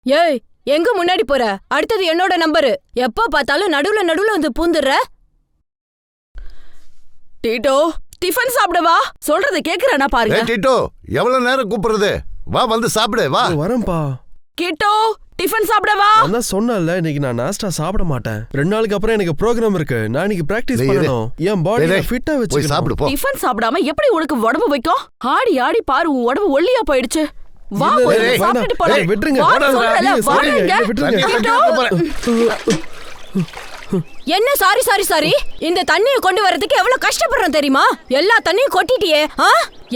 ஏய், எங்க முன்னாடி போற? அடுத்தது என்னோட நம்பரு. எப்ப பார்த்தாலும் நடுவுல வந்து பூந்துடுற. Ditto, tiffin சாப்பிடவா? சொல்றத கேக்குறேனா பாருங்க. டீட்டோ, எவ்வளவு நேரம் கூப்பிடுறது? வா வந்து சாப்பிடு வா. வரேன்பா. கிட்டோ, டிஃபன் சாப்பிடவா? நான் சொன்னேன்ல இன்னைக்கு நான் நாஸ்டா சாப்பிட மாட்டேன். 2 நாளுக்கு அப்புறம் எனக்கு ப்ரோகிராம் இருக்கு. நான் இன்னைக்கு பிராக்டிஸ் பண்ணனும். என் பாடியை ஃபிட்டா போய் சாப்பிடு போ. டிஃபன் சாப்பிடாம எப்படி உனக்கு உடம்பு வைக்கும்? ஆடி ஆடி பாரு, உன் உடம்பு ஒல்லியா போயிடுச்சு. வா போய் சாப்பிட்டு போலாம். விட்டுருங்க. என்ன சாரி இந்த தண்ணியை கொண்டு வரதுக்கு எவ்வளவு கஷ்டப்படுறோம் தெரியுமா? எல்லா தண்ணியும் கொட்டிட்டியே.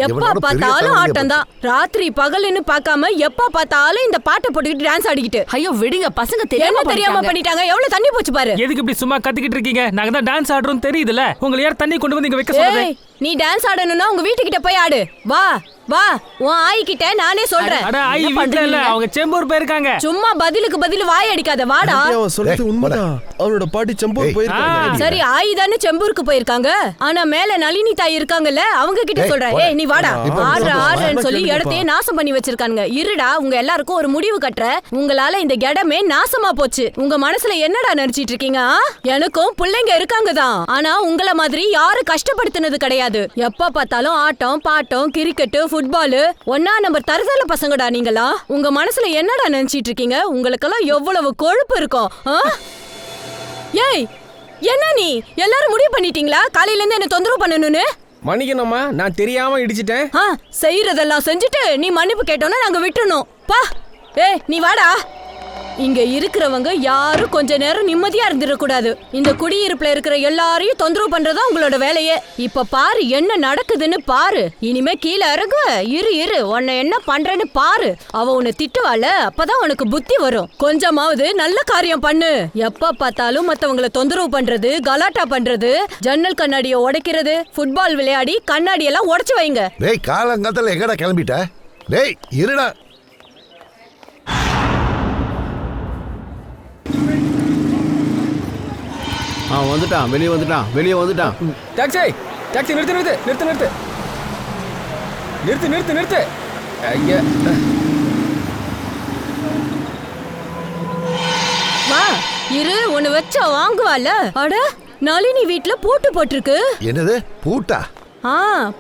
எப்ப பார்த்தாலும் ஆட்டம் தான். ராத்திரி பகல்னு பார்க்காம எப்ப பார்த்தாலும் இந்த பாட்டை போட்டுக்கிட்டு டான்ஸ் ஆடிக்கிட்டு. ஐயோ விடுங்க, பசங்க தெரியாம பண்ணிட்டாங்க. எவ்வளவு தண்ணி போச்சு பாரு. எதுக்கு இப்படி சும்மா கத்திக்கிட்டு இருக்கீங்க? நாங்க தான் டான்ஸ் ஆடுறோம் தெரியுதுல. உங்களை யார் தண்ணி கொண்டு வந்து இங்க வைக்க சொன்னது? நீ டான்ஸ் ஆடணும்னா உங்க வீட்டுக்கிட்ட போய் ஆடு. வா வா, உன் ஆயி கிட்ட நானே சொல்றேன். அட ஆயி வீட்ல இல்ல, அவங்க செம்பூர் போயிருக்காங்க. சும்மா பதிலுக்கு பதில் வாய் அடிக்காத. வாடா. அவன் சொல்றது உண்மைதான். அவனோட பாட்டி செம்பூர் போயிருக்காங்க. சரி, ஆயி தானே செம்பூருக்கு போயிருக்காங்க. ஆனா மேல நளினி தாய் இருக்காங்கல்ல, அவங்க கிட்ட சொல்றேன். ஏய் நீ வாடா. ஆடுறேன்னு சொல்லி இடத்தையே நாசம் பண்ணி வச்சிருக்காங்க. இருடா, உங்க எல்லாருக்கும் ஒரு முடிவு கட்டுற. உங்களால இந்த இடமே நாசமா போச்சு. உங்க மனசுல என்னடா நினைச்சிட்டு இருக்கீங்க? எனக்கும் பிள்ளைங்க இருக்காங்க தான். ஆனா உங்கள மாதிரி யாரும் கஷ்டப்படுத்தினது கிடையாது. எப்ப பார்த்தாலும் ஆட்டம் பாட்டம் கிரிக்கெட் ஃபுட்பால். 1ஆம் நம்பர் தரதல பசங்கடா நீங்களா. உங்க மனசுல என்னடா நினைச்சிட்டு இருக்கீங்க? உங்களுக்கெல்லாம் எவ்வளவு கொழுப்பு இருக்கும். ஏய், என்ன நீ எல்லாரும் முடிவு பண்ணிட்டீங்களா காலையில இருந்து என்ன தொந்தரவு பண்ணணும்னு? மன்னிக்கணுமா, நான் தெரியாம இடிச்சிட்டேன். செய்யறதெல்லாம் செஞ்சுட்டு நீ மன்னிப்பு கேட்டோன்னா நாங்க விட்டுறணும். பா. ஏய் நீ வாடா. இங்க இருக்கிறவங்க யாரும் கொஞ்ச நேரம் நிம்மதியா இருந்துடக்கூடாது. இந்த குடியிருப்புல இருக்கிற எல்லாரையும் தொந்தரவு பண்றதா உங்களோட வேலையே. இப்ப பாரு என்ன நடக்குதுன்னு பாரு. இனிமே கீழே இறங்கு. இரு உன்னை என்ன பண்றேன்னு பாரு. அவ உன்னை திட்டுவாள, அப்பதான் உனக்கு புத்தி வரும். கொஞ்சமாவது நல்ல காரியம் பண்ணு. எப்ப பார்த்தாலும் மத்தவங்களை தொந்தரவு பண்றது, கலாட்டா பண்றது, ஜன்னல் கண்ணாடியை உடைக்கிறது, ஃபுட்பால் விளையாடி கண்ணாடி எல்லாம் உடைச்சு வைங்க. டேய் காலங்காத்தால எங்கடா கிளம்பிட்ட? டேய் இருடா. வந்துட்டான், வெளியே வந்துட்டான். டாக்ஸி நிறுத்து. ஐயா, வா இரு, உன்னை வச்சா வாங்குவால. அட, நளினி வீட்ல பூட்டு போட்டிருக்கு. என்னது பூட்டா?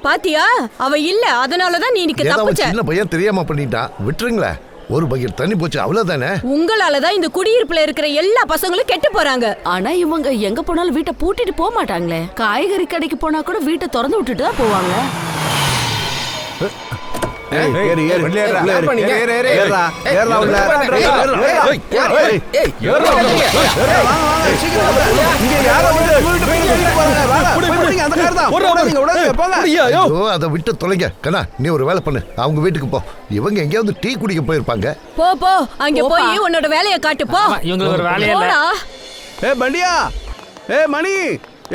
பாத்தியா? அவ இல்ல, அதனாலதான் நீ இன்னைக்கு தப்பிச்ச. சின்ன பையன் தெரியாம பண்ணிட்டான், விட்டுருங்களே. ஒரு பக்கெட் தண்ணி போச்சு, அவ்வளவுதானே. உங்களாலதான் இந்த குடியிருப்புல இருக்கிற எல்லா பசங்களும் கெட்டு போறாங்க. ஆனா இவங்க எங்க போனாலும் வீட்டை பூட்டிட்டு போக மாட்டாங்களே. காய்கறி கடைக்கு போனா கூட வீட்டை திறந்து விட்டுட்டு தான் போவாங்க. அதை விட்டு தொலைங்க. கண்ணா, நீ ஒரு வேலை பண்ணு, அவங்க வீட்டுக்கு போ. இவங்க எங்கேயாவது டீ குடிக்க போயிருப்பாங்க. போ அங்க போய் உன்னோட வேலையை காட்டு. போ. இவங்களுக்கு ஒரு வேலையே இல்ல. பண்டியா, மணி,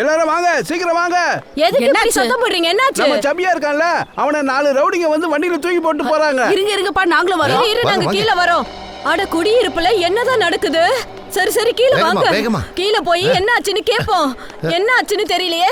எல்லாரும் வாங்க, சீக்கிரம் வாங்க. எதுக்கு இப்படி சத்தம் போடுறீங்க? என்னாச்சு? நம்ம சபியா இருக்கான்ல, அவனை 4 ரவுடிங்க வந்து வண்டியில தூக்கி போட்டு போறாங்க. இருங்கப்பா, நாங்களும் வரோம். நாங்க கீழே வரோம். அட, குடியிருப்புல என்னதான் நடக்குது? சரி கீழே வாங்க. கீழே போய் என்ன ஆச்சுன்னு கேப்போம். என்ன ஆச்சுன்னு தெரியலையே.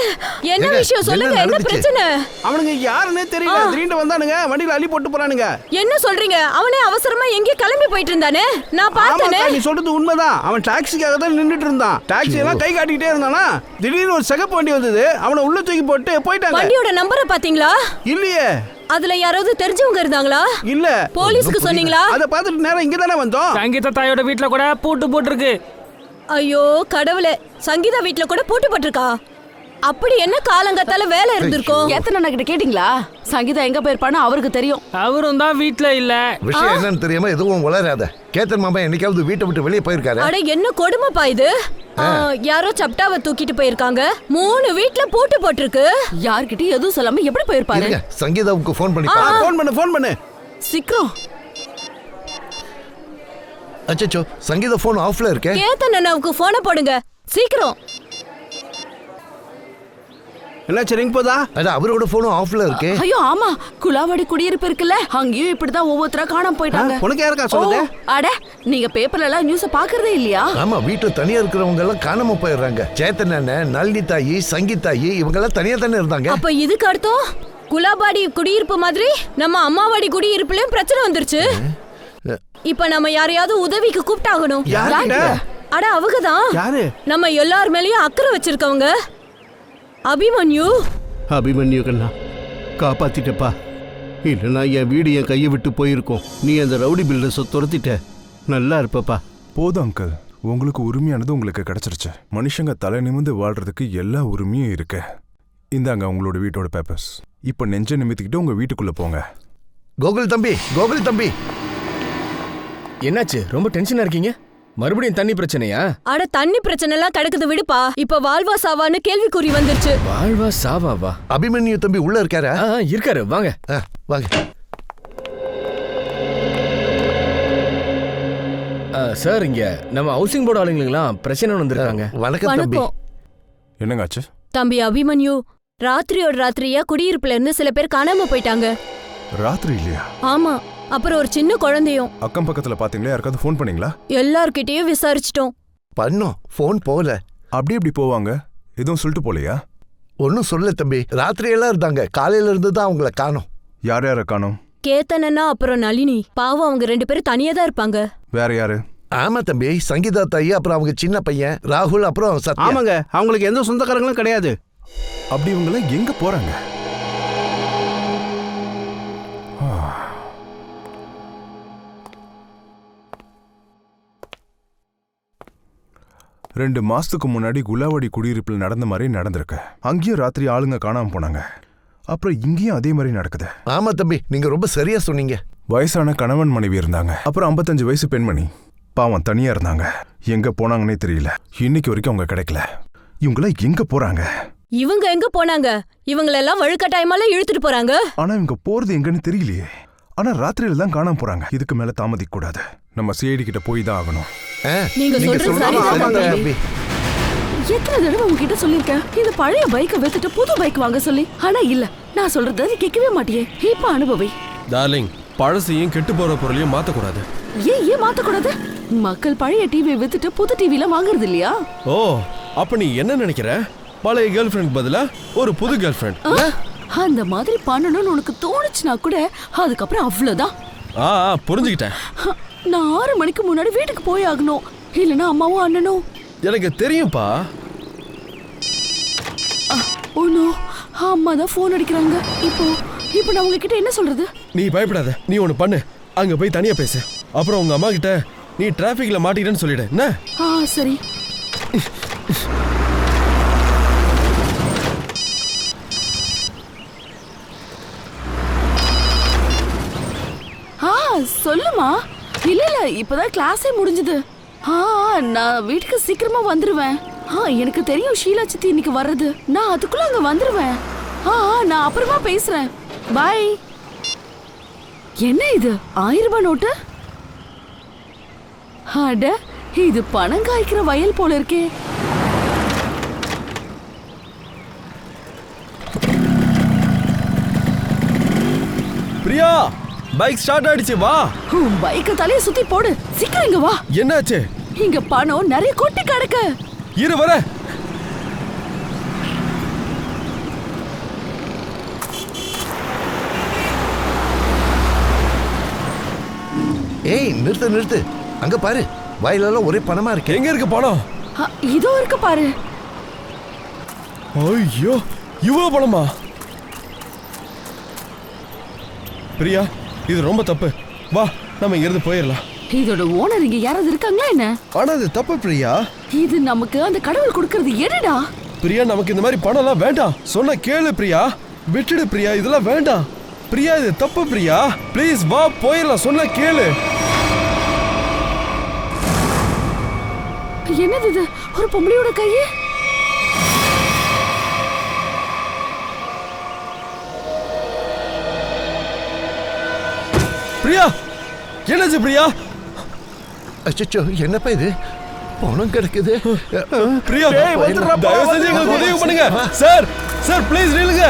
என்ன விஷயம் சொல்லுங்க, என்ன பிரச்சனை? அவனுங்க யாருன்னே தெரியல, திடீர்னு வந்தானுங்க, வண்டியில அள்ளி போட்டு போறானுங்க. என்ன சொல்றீங்க? அவனே அவசரமா எங்கே கிளம்பி போயிட்டு இருந்தானே, நான் பார்த்தேனே. நீ சொல்றது உண்மைதான். அவன் டாக்ஸிக்காக தான் நின்னுட்டு இருந்தான். டாக்ஸி எல்லாம் கை காட்டிட்டே இருந்தானா, திடீர்னு ஒரு சிகப்பு வண்டி வந்தது, அவனை உள்ள தூக்கி போட்டு போயிட்டாங்க. வண்டியோட நம்பரை பாத்தீங்களா? இல்லையே. அதுல யாராவது தெரிஞ்சவங்க இருந்தாங்களா? இல்ல. போலீஸ்க்கு சொன்னீங்களா? அத பார்த்துட்டு நேரா இங்க தானே வந்தோம். சங்கீதா தாயோட வீட்ல கூட பூட்டு போட்டுருக்கு. ஐயோ கடவுளே, சங்கீதா வீட்ல கூட பூட்டு போட்டுருக்கா? அப்படி என்ன காலங்கத்தால வேலை இருந்திருக்கும்? எத்தனை கிட்ட கேட்டீங்களா? சங்கீதா எங்க போயிருப்பான்னு அவருக்கு தெரியும். அவரும் தான் வீட்ல இல்ல. விஷயம் என்னன்னு தெரியாம எதுவும் வளராத. கேத்தன் மாமா என்னைக்காவது வீட்டை விட்டு வெளியே போயிருக்காரு? அட, என்ன கொடுமைப்பா இது. யாரோ சப்டாவை தூக்கிட்டு போயிருக்காங்க. 3 வீட்ல பூட்டு போட்டிருக்கு. யார்கிட்ட எதுவும் சொல்லாம எப்படி போயிருப்பாரு? சங்கீதாவுக்கு ஃபோன் பண்ணி ஃபோன் பண்ணு சீக்கிரம். அச்சச்சோ, சங்கீதா ஃபோன் ஆஃப்ல இருக்கே. கேத்தன் அண்ணாவுக்கு ஃபோனை போடுங்க சீக்கிரம். என்னாச்சு, ரிங் போதா? அட, அவரோட ஃபோனும் ஆஃப்ல இருக்கே. ஐயோ ஆமா, குலாவாடி குடியிருப்பு இருக்குல்ல, அங்கேயும் இப்படிதான் ஒவ்வொருத்தரா காணாம போயிட்டாங்க. உனக்கு யாருக்கா சொல்லுது? அட, நீங்க பேப்பர்ல எல்லாம் நியூஸ் பாக்குறதே இல்லையா? ஆமா, வீட்டுல தனியா இருக்கிறவங்க எல்லாம் காணாம போயிடுறாங்க. சேத்தன் அண்ணன், நளினி தாயி, சங்கீதாயி இவங்க எல்லாம் தனியா தானே இருந்தாங்க. அப்ப இதுக்கு அர்த்தம் குலாபாடி குடியிருப்பு மாதிரி நம்ம அம்மாவாடி குடியிருப்புலயும் பிரச்சனை வந்துருச்சு. இப்ப நம்ம யாரையாவது உதவிக்கு கூப்பிட்டாகணும். யார்கிட்ட? அட அவங்கதான். யாரு? நம்ம எல்லார் மேலயும் அக்கறை வச்சிருக்கவங்க. அபிமன்யு. அபிமன்யு கண்ணா, காப்பாத்திட்டப்பா. இல்லைன்னா என் வீடு என் கையை விட்டு போயிருக்கோம். நீ அந்த ரவுடி பில்டர்ஸை துரத்திட்ட. நல்லா இருப்பப்பா. போதும் அங்கிள், உங்களுக்கு உரிமையானது உங்களுக்கு கிடைச்சிருச்சு. மனுஷங்க தலை நிமிந்து வாழ்றதுக்கு எல்லா உரிமையும் இருக்கு. இந்தாங்க உங்களோட வீட்டோட பேப்பர்ஸ். இப்ப நெஞ்ச நிமித்திக்கிட்டு உங்க வீட்டுக்குள்ள போங்க. கோகுல் தம்பி, கோகுல் தம்பி, என்னாச்சு? ரொம்ப டென்ஷனா இருக்கீங்க? மறுபடியும் தண்ணி பிரச்சனையா? அட தண்ணி பிரச்சனை எல்லாம் கிடக்குது விடுப்பா. இப்ப வாழ்வா சாவான்னு கேள்விக்குறி வந்துருச்சு. வாழ்வா சாவாவா? அபிமன்யு தம்பி உள்ள இருக்காரா? இருக்காரு, வாங்க. வாங்க. சார், இங்க நம்ம ஹவுசிங் போர்டு ஆளுங்களா பிரச்சனை வந்திருக்காங்க. வணக்கம் தம்பி. என்னங்காச்சு? தம்பி அபிமன்யு, ராத்திரியோட ராத்திரியா குடியிருப்புல இருந்து சில பேர் காணாம போயிட்டாங்க. ராத்திரி இல்லையா? ஆமா, அப்புறம் ஒரு சின்ன குழந்தையும். அக்கம் பக்கத்துல பாத்தீங்களா? யாருக்காவது ஃபோன் பண்ணீங்களா? எல்லார்கிட்டயும் விசாரிச்சிட்டோம். பண்ணோம், போன் போல. அப்படி எப்படி போவாங்க? எதுவும் சொல்லிட்டு போலையா? ஒன்னும் சொல்ல தம்பி. ராத்திரி எல்லாம் இருந்தாங்க, காலையில இருந்து தான் அவங்கள காணோம். யார் யார காணோம்? கேத்தனா அப்புறம் நளினி. பாவம், அவங்க 2 பேரும் தனியா தான் இருப்பாங்க. வேற யாரு? ஆமா தம்பி, சங்கீதா தாயி, அப்புறம் அவங்க சின்ன பையன் ராகுல், அப்புறம் சத்யா. ஆமாங்க, அவங்களுக்கு எந்த சொந்தக்காரங்களும் கிடையாது. அப்படி இவங்க எங்க போறாங்க? ரெண்டு மாசத்துக்கு முன்னாடி குலாவடி குடியிருப்பில் நடந்த மாதிரி நடந்திருக்கு. அங்கேயும் ராத்திரி ஆளுங்க காணாம போனாங்க. அப்புறம் இங்கேயும் அதே மாதிரி நடக்குது. ஆமா தம்பி, நீங்க ரொம்ப சரியா சொன்னீங்க. வயசான கணவன் மனைவி இருந்தாங்க. அப்புறம் 55 வயசு பெண்மணி. பாவம், தனியா இருந்தாங்க. எங்க போனாங்கன்னே தெரியல. இன்னைக்கு வரைக்கும் அவங்க கிடைக்கல. இவங்கள எங்க போறாங்க? இவங்க எங்க போனாங்க? இவங்களெல்லாம் வழுக்கட்டாயமால இழுத்துட்டு போறாங்க. ஆனா இவங்க போறது எங்கன்னு தெரியலையே. ஆனா ராத்திரியில தான் காணாம போறாங்க. இதுக்கு மேல தாமதிக்க கூடாது. நம்ம சிஐடி கிட்ட போய் தான் ஆகணும். நீங்க சொல்றது சரிதான் தம்பி. எத்தனை தடவை உங்ககிட்ட சொல்லிருக்கேன் இந்த பழைய பைக்கை வித்துட்டு புது பைக் வாங்க சொல்லி. ஆனா இல்ல, நான் சொல்றது நீ கேட்கவே மாட்டியே. இப்ப அனுபவி டார்லிங். பழசையும் கெட்டு போற பொருளையும் மாத்தக்கூடாது. ஏன் மாத்தக்கூடாது? மக்கள் பழைய டிவியை வித்துட்டு புது டிவில வாங்குறது இல்லையா? ஓ, அப்ப நீ என்ன நினைக்கிற? பழைய கேர்ள் ஃப்ரெண்ட் பதிலா ஒரு புது கேர்ள் ஃப்ரெண்ட் அந்த மாதிரி பண்ணணும்னு உனக்கு தோணுச்சுனா கூட அதுக்கப்புறம் அவ்வளவுதான். புரிஞ்சுக்கிட்டேன். நான் 6 மணிக்கு முன்னாடி வீட்டுக்கு போய் ஆகணும். இல்லனா அம்மாவும் அண்ணனும். எனக்கு தெரியும்பா. ஓனோ, அம்மா தான் போன் அடிக்கிறாங்க. இப்போ நான் உங்ககிட்ட என்ன சொல்றது? நீ பயப்படாத. நீ ஒண்ணு பண்ணு, அங்க போய் தனியா பேசு. அப்புறம் உங்க அம்மா கிட்ட நீ டிராபிக்ல மாட்டிக்கிட்டேன்னு சொல்லிடு. என்ன? சரி. சொல்லுமா. இல்ல இப்பதான் கிளாஸே முடிஞ்சது. நான் வீட்டுக்கு சீக்கிரமா வந்துருவேன். எனக்கு தெரியும் ஷீலா சித்தி இன்னைக்கு வர்றது. நான் அதுக்குள்ள அங்க வந்துருவேன். நான் அப்புறமா பேசுறேன். பை. என்ன இது 1000 ரூபாய் நோட்டு? அட, இது பணம் காய்க்கிற வயல் போல இருக்கே. பிரியா, பைக் ஸ்டார்ட் ஆயிடுச்சு. வா. பைக்க தலைய சுத்தி போடு. சீக்கிரம் இங்க வா. என்னாச்சு? இங்க பணம் நிறைய கொட்டி கிடக்கு. இரு வர. ஏய், நிறுத்து நிறுத்து. அங்க பாரு, வயலெல்லாம் ஒரே பணமா இருக்கு. எங்க இருக்கு பணம்? இதோ இருக்கு பாரு. ஐயோ, இவ்வளவு பணமா? பிரியா, இது ரொம்ப தப்பு. வா, நம்ம இங்க இருந்து போயிடலாம். இதோட ஓனர் இங்க யாராவது இருக்காங்களா என்ன? ஆனா அது தப்பு பிரியா. இது நமக்கு அந்த கடவுள் கொடுக்கறது என்னடா? பிரியா, நமக்கு இந்த மாதிரி பணம் எல்லாம் வேண்டாம். சொன்ன கேளு பிரியா. விட்டுடு பிரியா, இதெல்லாம் வேண்டாம். பிரியா, இது தப்பு பிரியா. ப்ளீஸ் வா, போயிடலாம். சொன்ன கேளு. என்னது இது? ஒரு பொம்பளையோட கையே. பிரியா, என்னாச்சு பிரியா? அச்சச்சோ, என்னப்பா இது? பணம் கிடைக்குது. பிரியா, தயவு செஞ்சு எங்களுக்கு உதவி பண்ணுங்க. சார், சார் ப்ளீஸ் நில்லுங்க.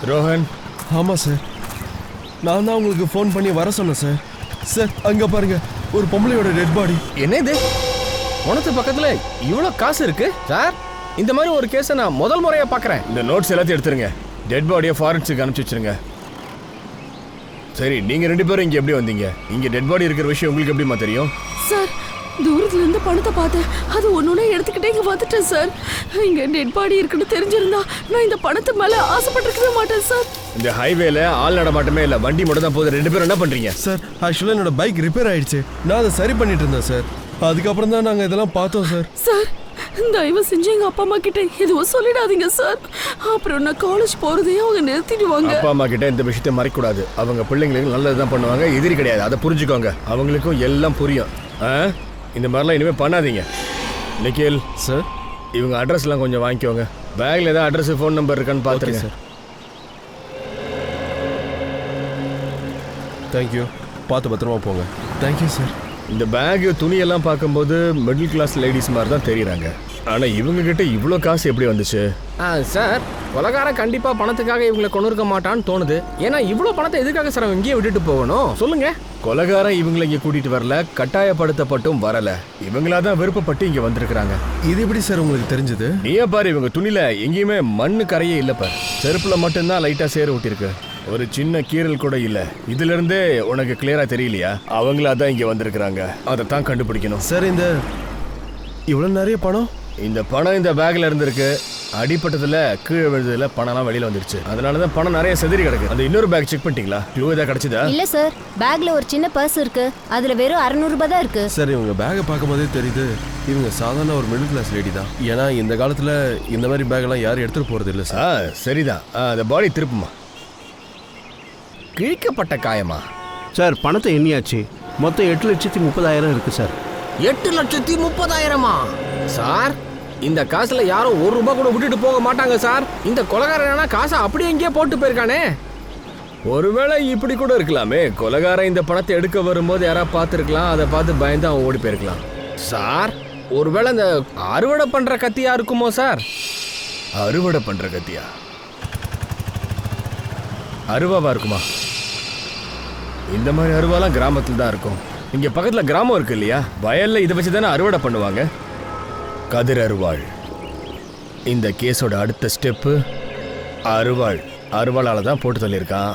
ரோஹன். ஆமா சார், நான் தான் உங்களுக்கு ஃபோன் பண்ணி வர சொன்னேன் சார். சார், அங்க பாருங்க, ஒரு பொம்பளையோட டெட் பாடி. என்ன இது உனக்கு பக்கத்துல இவ்வளோ காசு இருக்கு சார்? இந்த மாதிரி ஒரு கேஸை நான் முதல் முறையா பார்க்குறேன். இந்த நோட்ஸ் எல்லாத்தையும் எடுத்துருங்க, டெட் பாடியை ஃபாரன்சிக் அனுப்பிச்சு வச்சிருங்க. சரி, நீங்க 2 பேரும் இங்க எப்படி வந்தீங்க? இங்க டெட் பாடி இருக்கிற விஷயம் உங்களுக்கு எப்படிமா தெரியும்? சார், தூரத்துல இருந்து பணத்தை பார்த்தேன், அது ஒன்னொன்னு எடுத்துக்கிட்டே இங்க வந்துட்டேன் சார். இங்க டெட் பாடி இருக்குன்னு தெரிஞ்சிருந்தா நான் இந்த பணத்து மேல ஆசைப்பட்டிருக்கவே மாட்டேன் சார். இந்த ஹைவேல ஆள் நடமாட்டமே இல்ல, வண்டி மட்டும் தான் போகுது. 2 பேரும் என்ன பண்றீங்க? சார், ஆக்சுவலாக என்னோட பைக் ரிப்பேர் ஆயிடுச்சு, நான் அதை சரி பண்ணிட்டு இருந்தேன் சார். அதுக்கப்புறம் தான் நாங்கள் இதெல்லாம் பார்த்தோம் சார். சார், தயவு செஞ்சு எங்க அப்பா அம்மா கிட்ட எதுவும் சொல்லிடாதீங்க சார். அப்புறம் நான் காலேஜ் போறதையும் அவங்க நிறுத்திடுவாங்க. அப்பா அம்மா கிட்ட இந்த விஷயத்தை மறைக்க கூடாது. அவங்க பிள்ளைங்களுக்கு நல்லதுதான் பண்ணுவாங்க, எதிரி கிடையாது. அதை புரிஞ்சுக்கோங்க, அவங்களுக்கும் எல்லாம் புரியும். இந்த மாதிரிலாம் இனிமேல் பண்ணாதீங்க. நிக்கில் சார், இவங்க அட்ரஸ்லாம் கொஞ்சம் வாங்கிக்கோங்க. பேக்கில் ஏதாவது அட்ரஸ் ஃபோன் நம்பர் இருக்கான்னு பார்த்துருங்க சார். தேங்க்யூ, பார்த்து பத்திரமா போங்க. Thank you sir. இந்த பேகு துணியெல்லாம் பார்க்கும்போது மிடில் கிளாஸ் லேடிஸ் மாதிரி தான் தெரியுறாங்க. ஆனால் இவங்க கிட்ட இவ்வளோ காசு எப்படி வந்துச்சு? சார், கொலகாரன் கண்டிப்பாக பணத்துக்காக இவங்களை கொண்டு இருக்க மாட்டான்னு தோணுது. ஏன்னா இவ்வளோ பணத்தை எதுக்காக சார் அவன் இங்கேயே விட்டுட்டு போகணும் சொல்லுங்க? கொலகாரன் இவங்களை இங்கே கூட்டிட்டு வரல, கட்டாயப்படுத்தப்பட்டும் வரல, இவங்களா தான் விருப்பப்பட்டு இங்கே வந்திருக்கிறாங்க. இது எப்படி சார் உங்களுக்கு தெரிஞ்சது? நீயே பாரு, இவங்க துணியில எங்கேயுமே மண்ணு கரையே இல்லை பாரு. செருப்புல மட்டும்தான் லைட்டா சேறு ஊட்டிருக்கு, ஒரு சின்ன கீரல் கூட இல்ல. இதுல இருந்தே உனக்கு கிளியரா தெரியலையா? அவங்களா தான் இங்க வந்திருக்கிறாங்க, அதை தான் கண்டுபிடிக்கணும். சார், இந்த இவ்வளவு நிறைய பணம்? இந்த பணம் இந்த பேக்ல இருந்திருக்கு. அடிப்பட்டதுல கீழே விழுதுல பணம்லாம் வெளியில வந்துருச்சு. அதனாலதான் பணம் நிறைய செதறி கிடக்கு. அந்த இன்னொரு பேக் செக் பண்ணிட்டீங்களா? க்ளூ ஏதாவது கிடைச்சதா? இல்ல சார், பேக்ல ஒரு சின்ன பர்ஸ் இருக்கு, அதுல வெறும் 600 ரூபாய் தான் இருக்கு. சார், இவங்க பேக்கை பார்க்கும்போதே தெரியுது இவங்க சாதாரண ஒரு மிடில் கிளாஸ் லேடி தான். ஏன்னா இந்த காலத்துல இந்த மாதிரி பேக்கெல்லாம் யாரும் எடுத்துட்டு போறது இல்லை சார். சரிதான். அந்த பாடி திருப்புமா. கிழிக்கப்பட்ட காயமா? சார், பணத்தை எண்ணியாச்சு, மொத்தம் 8,30,000 இருக்கு சார். 8,30,000 சார்? இந்த காசுல யாரும் 1 ரூபாய் கூட விட்டுட்டு போக மாட்டாங்க சார். இந்த கொலகாரனா காசை அப்படியே எங்கேயே போட்டு போயிருக்கானே. ஒருவேளை இப்படி கூட இருக்கலாமே, கொலகாரன் இந்த பணத்தை எடுக்க வரும்போது யாராவது பார்த்துருக்கலாம், அதை பார்த்து பயந்து அவன் ஓடி போயிருக்கலாம். சார், ஒருவேளை இந்த அறுவடை பண்ற கத்தியா இருக்குமோ சார்? அறுவடை பண்ற கத்தியா? அருவாவா இருக்குமா? இந்த மாதிரி அருவாலாம் கிராமத்தில் தான் இருக்கும். இங்க பக்கத்துல கிராமம் இருக்கு இல்லையா, வயல்ல இதை வச்சு தானே அறுவடை பண்ணுவாங்க. கதிர் அருவாள். இந்த கேஸோட அடுத்த ஸ்டெப்பு அருவாள். அருவாளால தான் போட்டு சொல்லியிருக்கான்.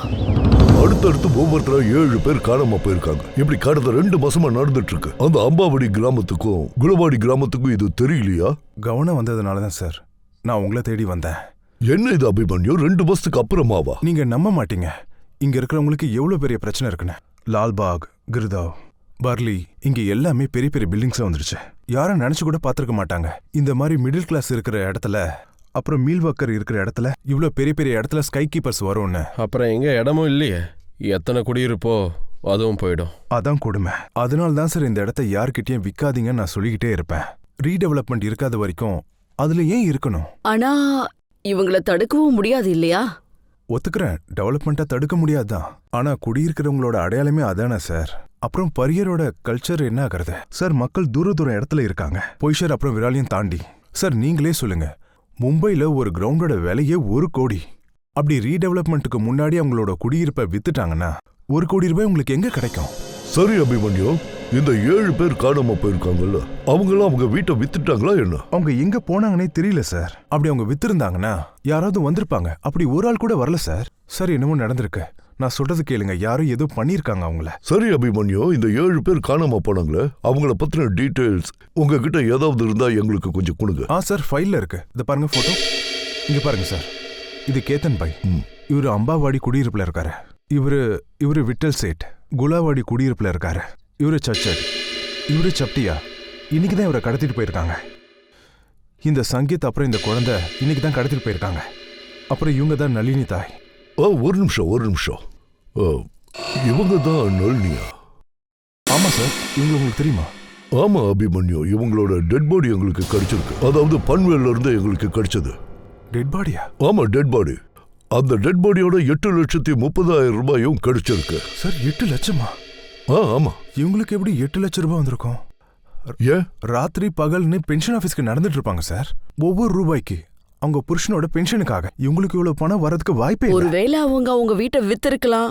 அடுத்தடுத்து ஒவ்வொருத்தரா 7 பேர் காணாம போயிருக்காங்க. இப்படி கடந்த 2 மாசமா நடந்துட்டு இருக்கு. அந்த அம்பாவடி கிராமத்துக்கும் குலவாடி கிராமத்துக்கும் இது தெரியலையா? கவனம் வந்ததுனால தான் சார் நான் உங்களை தேடி வந்தேன். என்ன இது அபிமன்யு, 2 மாசத்துக்கு அப்புறமாவா? நீங்க நம்ப மாட்டீங்க இங்க இருக்கிறவங்களுக்கு எவ்வளவு பெரிய பிரச்சனை இருக்குன்னு. லால்பாக், கிர்தாவ், பர்லி, இங்க எல்லாமே பெரிய பெரிய பில்டிங்ஸ் வந்துருச்சு. யாரும் நினைச்சு கூட பார்த்திருக்க மாட்டாங்க. இந்த மாதிரி மிடில் கிளாஸ் இருக்கிற இடத்துல, அப்புறம் மீல்வாக்கர் இருக்கிற இடத்துல, இவ்வளவு பெரிய பெரிய இடத்துல ஸ்கை கீப்பர்ஸ் வரும்னு. அப்புறம் எங்க இடமும் இல்லையே, எத்தனை குடியிருப்போ அதுவும் போயிடும். அதான் கொடுமை. அதனால தான் சார் இந்த இடத்த யார்கிட்டயும் விற்காதீங்கன்னு நான் சொல்லிக்கிட்டே இருப்பேன். ரீடெவலப்மெண்ட் இருக்காத வரைக்கும் அதுல ஏன் இருக்கணும்? ஆனா இவங்கள தடுக்கவும் முடியாது இல்லையா? ஒத்துக்கிறேன், டெவலப்மெண்ட்டை தடுக்க முடியாதுதான். ஆனா குடியிருக்கிறவங்களோட அடையாளமே அதானே சார். அப்புறம் பரியரோட கல்ச்சர் என்ன ஆகிறது சார்? மக்கள் தூர தூரம் இடத்துல இருக்காங்க, பொய்ஷர் அப்புறம் விராலியும் தாண்டி. சார், நீங்களே சொல்லுங்க, மும்பைல ஒரு கிரவுண்டோட விலையே 1 கோடி. அப்படி ரீடெவலப்மெண்ட்டுக்கு முன்னாடி அவங்களோட குடியிருப்பை வித்துட்டாங்கன்னா 1 கோடி ரூபாய் உங்களுக்கு எங்க கிடைக்கும்? சரி அபிமன்யு, இந்த 7 பேர் காணாம போயிருக்காங்கல்ல, அவங்களாம் அவங்க வீட்டை வித்துட்டாங்களா என்ன? அவங்க எங்க போனாங்கன்னே தெரியல சார். அப்படி அவங்க வித்திருந்தாங்கன்னா யாராவது வந்திருப்பாங்க. அப்படி ஒரு ஆள் கூட வரல சார். சார், என்னமோ நடந்திருக்கு, நான் சொல்றது கேளுங்க. யாரும் ஏதோ பண்ணிருக்காங்க அவங்கள. சரி அபிமன்யு, இந்த 7 பேர் காணாம போனாங்களே, அவங்கள பத்தின டீடைல்ஸ் உங்ககிட்ட ஏதாவது இருந்தா எங்களுக்கு கொஞ்சம் கொடுங்க. சார், ஃபைல்ல இருக்கு. இத பாருங்க போட்டோ. இங்க பாருங்க சார், இது கேத்தன் பாய். இவரு அம்பாவாடி குடியிருப்புல இருக்காரு. இவரு விட்டல் சேட் குலாவாடி குடியிருப்புல இருக்காரு. இவரு சச்சட், இவரு சப்டியா. இன்னைக்கு தான் இவரை கடத்திட்டு போயிருக்காங்க. இந்த சங்கீத் அப்புறம் இந்த குழந்தை இன்னைக்கு தான் கடத்திட்டு போயிருக்காங்க. அப்புறம் இவங்க தான் நளினி தாய். ஒரு நிமிஷம். இவங்க தான் நளினியா? ஆமா சார், இவங்க உங்களுக்கு தெரியுமா? ஆமா அபிமன்யு, இவங்களோட டெட் பாடி எங்களுக்கு கிடைச்சிருக்கு. அதாவது பன்வேல்ல இருந்து எங்களுக்கு கிடைச்சது. டெட் பாடியா? ஆமா, டெட் பாடி. அந்த டெட் பாடியோட 8,30,000 ரூபாயும் கிடைச்சிருக்கு. சார், 8 லட்சமா? ஆமா. இவங்களுக்கு எப்படி 8 லட்சம் ரூபாய் வந்திருக்கும்? ஏன்? ராத்திரி பகல்னு பென்ஷன் ஆபீஸ்க்கு நடந்துட்டு இருப்பாங்க சார். ஒவ்வொரு ரூபாய்க்கு அவங்க புருஷனோட பென்ஷனுக்காக இவங்களுக்கு இவ்வளவு பணம் வரதுக்கு வாய்ப்பே இல்லை. ஒருவேளை அவங்க வீட்டை வித்திருக்கலாம்.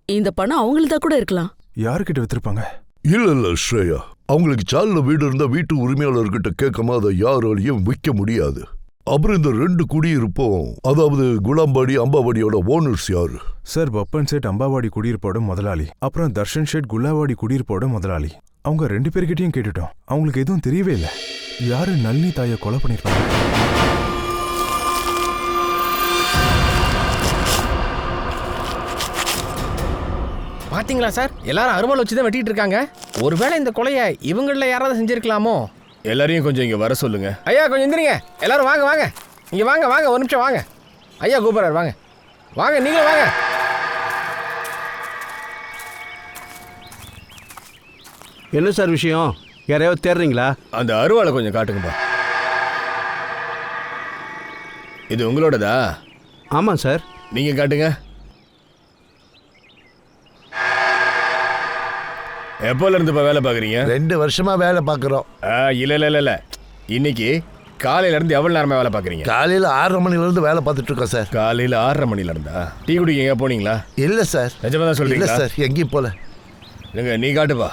இந்த பணம் அவங்களதா கூட இருக்கலாம். யாருக்கிட்ட வித்திருப்பாங்க? இல்ல ஸ்ரேயா, அவங்களுக்கு சால்ல வீடு இருந்தா வீட்டு உரிமையாளர்கிட்ட கேட்காம அதை யாராலையும் விற்க முடியாது. அப்புறம் இந்த 2 குடியிருப்போம், அதாவது குலாம்பாடி அம்பாவாடியோட ஓனர்ஸ் யாரு? சார் பப்பன் சேட் அம்பாவாடி குடியிருப்போட முதலாளி, அப்புறம் தர்ஷன் ஷேட் குல்லாவாடி குடியிருப்போட முதலாளி. அவங்க 2 பேர்கிட்டயும் கேட்டுட்டோம், அவங்களுக்கு எதுவும் தெரியவே இல்லை. யாரு நளினி தாயை கொலை பண்ணிருப்பாங்க? பாத்தீங்களா சார், எல்லாரும் அருவாள் வச்சு தான் வெட்டிட்டு இருக்காங்க. ஒருவேளை இந்த கொலையை இவங்கள யாராவது செஞ்சிருக்கலாமோ? எல்லாரையும் கொஞ்சம் இங்க வர சொல்லுங்க. ஐயா கொஞ்சம் எந்திரிங்க, எல்லாரும் வாங்க வாங்க, இங்க வாங்க வாங்க, ஒரு நிமிஷம் வாங்க. ஐயா கூப்பிடுறாரு, வாங்க வாங்க, நீங்களும் வாங்க. என்ன சார் விஷயம்? யாரையாவது தேடுறீங்களா? அந்த அருவாளை கொஞ்சம் காட்டுங்கப்பா. இது உங்களோடதா? ஆமாம் சார். நீங்க காட்டுங்க. எப்போல இருந்துப்பா வேலை பார்க்குறீங்க? 2 வருஷமா வேலை பார்க்குறோம். இல்ல இன்னைக்கு காலையில இருந்து எவ்வளவு நேரமா வேலை பார்க்குறீங்க? காலையில் 6:30 மணிலேருந்து வேலை பார்த்துட்டு இருக்கோம் சார். காலையில 6:30 மணில இருந்தா? டீ குடிக்க எங்க போனீங்களா? இல்லை சார். நிஜமா தான் இல்லை சொல்றீங்களா? சார், எங்கேயும் போல. நீ காட்டுப்பா.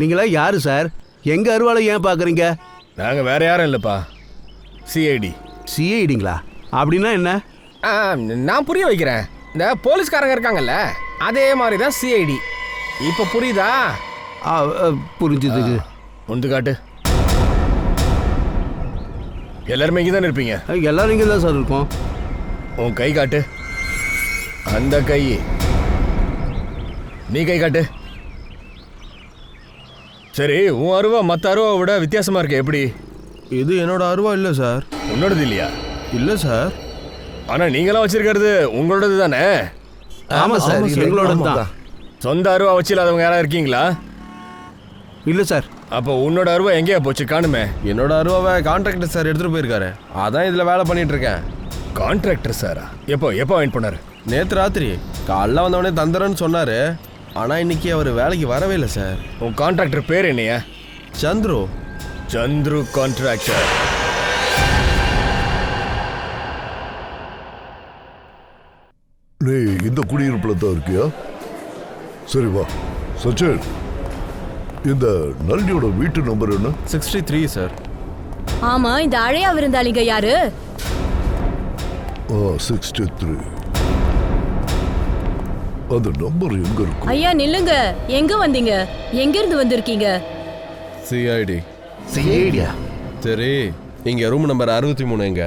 நீங்களா யாரு சார்? எங்க அருவாளை ஏன் பார்க்குறீங்க? நாங்க வேற யாரும் இல்லப்பா, சிஐடி. சிஐடிங்களா? அப்படின்னா என்ன? நான் புரிய வைக்கிறேன். இந்த போலீஸ்காரங்க இருக்காங்கல்ல, அதே மாதிரி தான் சிஐடி. இப்ப புரியுதா? புரிஞ்சுதுங்க. ஒன்று காட்டு. எல்லாருமே இங்கே தானே இருப்பீங்க? எல்லாரும் இங்கே தான் சார் இருக்கோம். உன் கை காட்டு. அந்த கை. நீ கை காட்டு. சரி, உன் அருவா மற்ற அருவா விட வித்தியாசமா இருக்கு. எப்படி? இது என்னோட அருவா இல்லை சார். உன்னோடது இல்லையா? இல்லை சார். ஆனா நீங்களாம் வச்சிருக்கிறது உங்களோடது தானே? ஆமாம் சார், எங்களோட தான். சொந்த அருவா வச்சு இல்லாதவங்க யாராவது இருக்கீங்களா? இல்லை சார். அப்போ உன்னோட அருவா எங்கேயா போச்சு? காணுமே. என்னோட அருவாவை கான்ட்ராக்டர் சார் எடுத்துகிட்டு போயிருக்காரு. அதான் இதில் வேலை பண்ணிட்டு இருக்கேன். கான்ட்ராக்டர் சாரா? எப்போ வாங்கிட்டு போனாரு? நேற்று ராத்திரி காலைல வந்தவொடனே தந்துறேன்னு சொன்னார். ஆனால் இன்னைக்கு அவர் வேலைக்கு வரவே இல்லை சார். உன் கான்ட்ராக்டர் பேர் என்னையா? சந்துரு. சந்துரு கான்ட்ராக்டர். நீ இந்த குடியிருப்பில் தான் இருக்கியா? சரி வா. சச்சின், இந்த நளினியோட வீட்டு நம்பர் என்ன? 63 சார். ஆமா, இந்த அழையா விருந்தாளிங்க யாரு? 63. அந்த நம்பர் எங்க இருக்கு? ஐயா நில்லுங்க, எங்க வந்தீங்க? எங்க இருந்து வந்திருக்கீங்க? சிஐடி. சிஐடியா? சரி, இங்கே ரூம் நம்பர் 63 எங்க?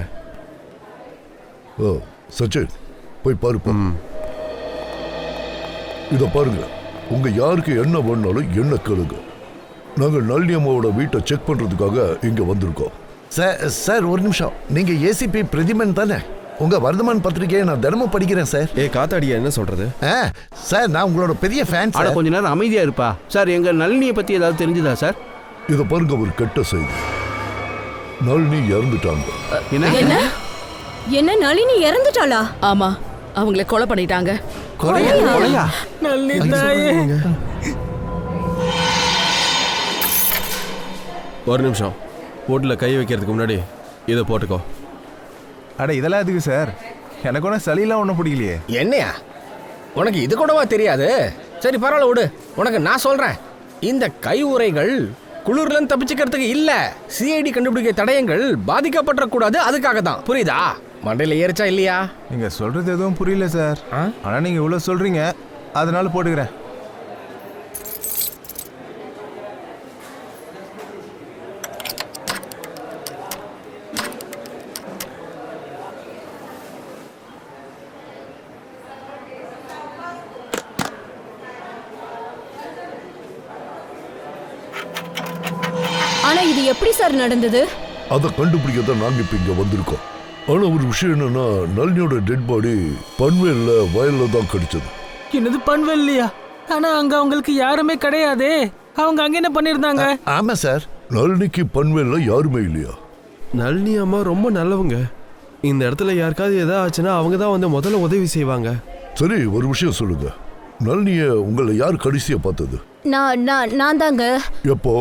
சச்சின் போய் பாருப்பா. இத பாருங்க, உங்க யாருக்கு என்ன வேணாலும் என்ன கேளுங்க. நாங்க நளினி அம்மாவோட வீட்டை செக் பண்றதுக்காக இங்க வந்திருக்கோம். சார் ஒரு நிமிஷம், நீங்க ஏசிபி பிரதிமன் தானே? உங்க வர்தமான் பத்திரிகையை நான் தினமும் படிக்கிறேன் சார். காத்தாடியா என்ன சொல்றது? சார் நான் உங்களோட பெரிய ஃபேன் சார். கொஞ்ச நேரம் அமைதியா இருப்பா சார். எங்க நளினியை பத்தி ஏதாவது தெரிஞ்சுதா சார்? இத பாருங்க, ஒரு கெட்ட செய்தி. நளினி இறந்துட்டாங்க. என்ன நளினி இறந்துட்டாளா? ஆமா, அவங்கள கொலை பண்ணிட்டாங்க. கொலையா? ஒரு நிமிஷம், போட்டில் கை வைக்கிறதுக்கு முன்னாடி இதை போட்டுக்கோ. அட இதெல்லாம் எதுக்கு சார்? எனக்கு ஒன்றும் சளியெல்லாம் ஒன்றும் பிடிக்கலையே. என்னையா, உனக்கு இது கூடவா தெரியாது? சரி பரவாயில்ல விடு, உனக்கு நான் சொல்றேன். இந்த கை உறைகள் குளிர்ல தப்பிச்சுக்கிறதுக்கு இல்ல, சிஐடி கண்டுபிடிக்க தடயங்கள் பாதிக்கப்படக்கூடாது, அதுக்காக தான். புரியுதா? மண்டையில ஏறிச்சா இல்லையா? நீங்க சொல்றது எதுவும் புரியல சார். ஆனா நீங்க இவ்வளவு சொல்றீங்க, அதனால போட்டுக்கிறேன். ஆனா இது எப்படி சார் நடந்தது? அதை கண்டுபிடிக்கதான் நாங்க இப்ப இங்க வந்திருக்கோம். ஆனா ஒரு விஷயம் என்னன்னா, நளினியோட டெட் பாடி பன்வேல்ல வயல்ல தான் கிடைச்சது. என்னது, பன்வேல்லையா? ஆனா அங்க அவங்களுக்கு யாருமே கிடையாதே. அவங்க அங்க என்ன பண்ணிருந்தாங்க? ஆமா சார், நளினிக்கு பன்வேல்ல யாருமே இல்லையா? நளினி அம்மா ரொம்ப நல்லவங்க. இந்த இடத்துல யாருக்காவது எதாவது ஆச்சுன்னா அவங்க தான் வந்து முதல்ல உதவி செய்வாங்க. சரி, ஒரு விஷயம் சொல்லுங்க, நளினிய உங்களை யார் கடைசியா பார்த்தது? நான் தாங்க. எப்போ?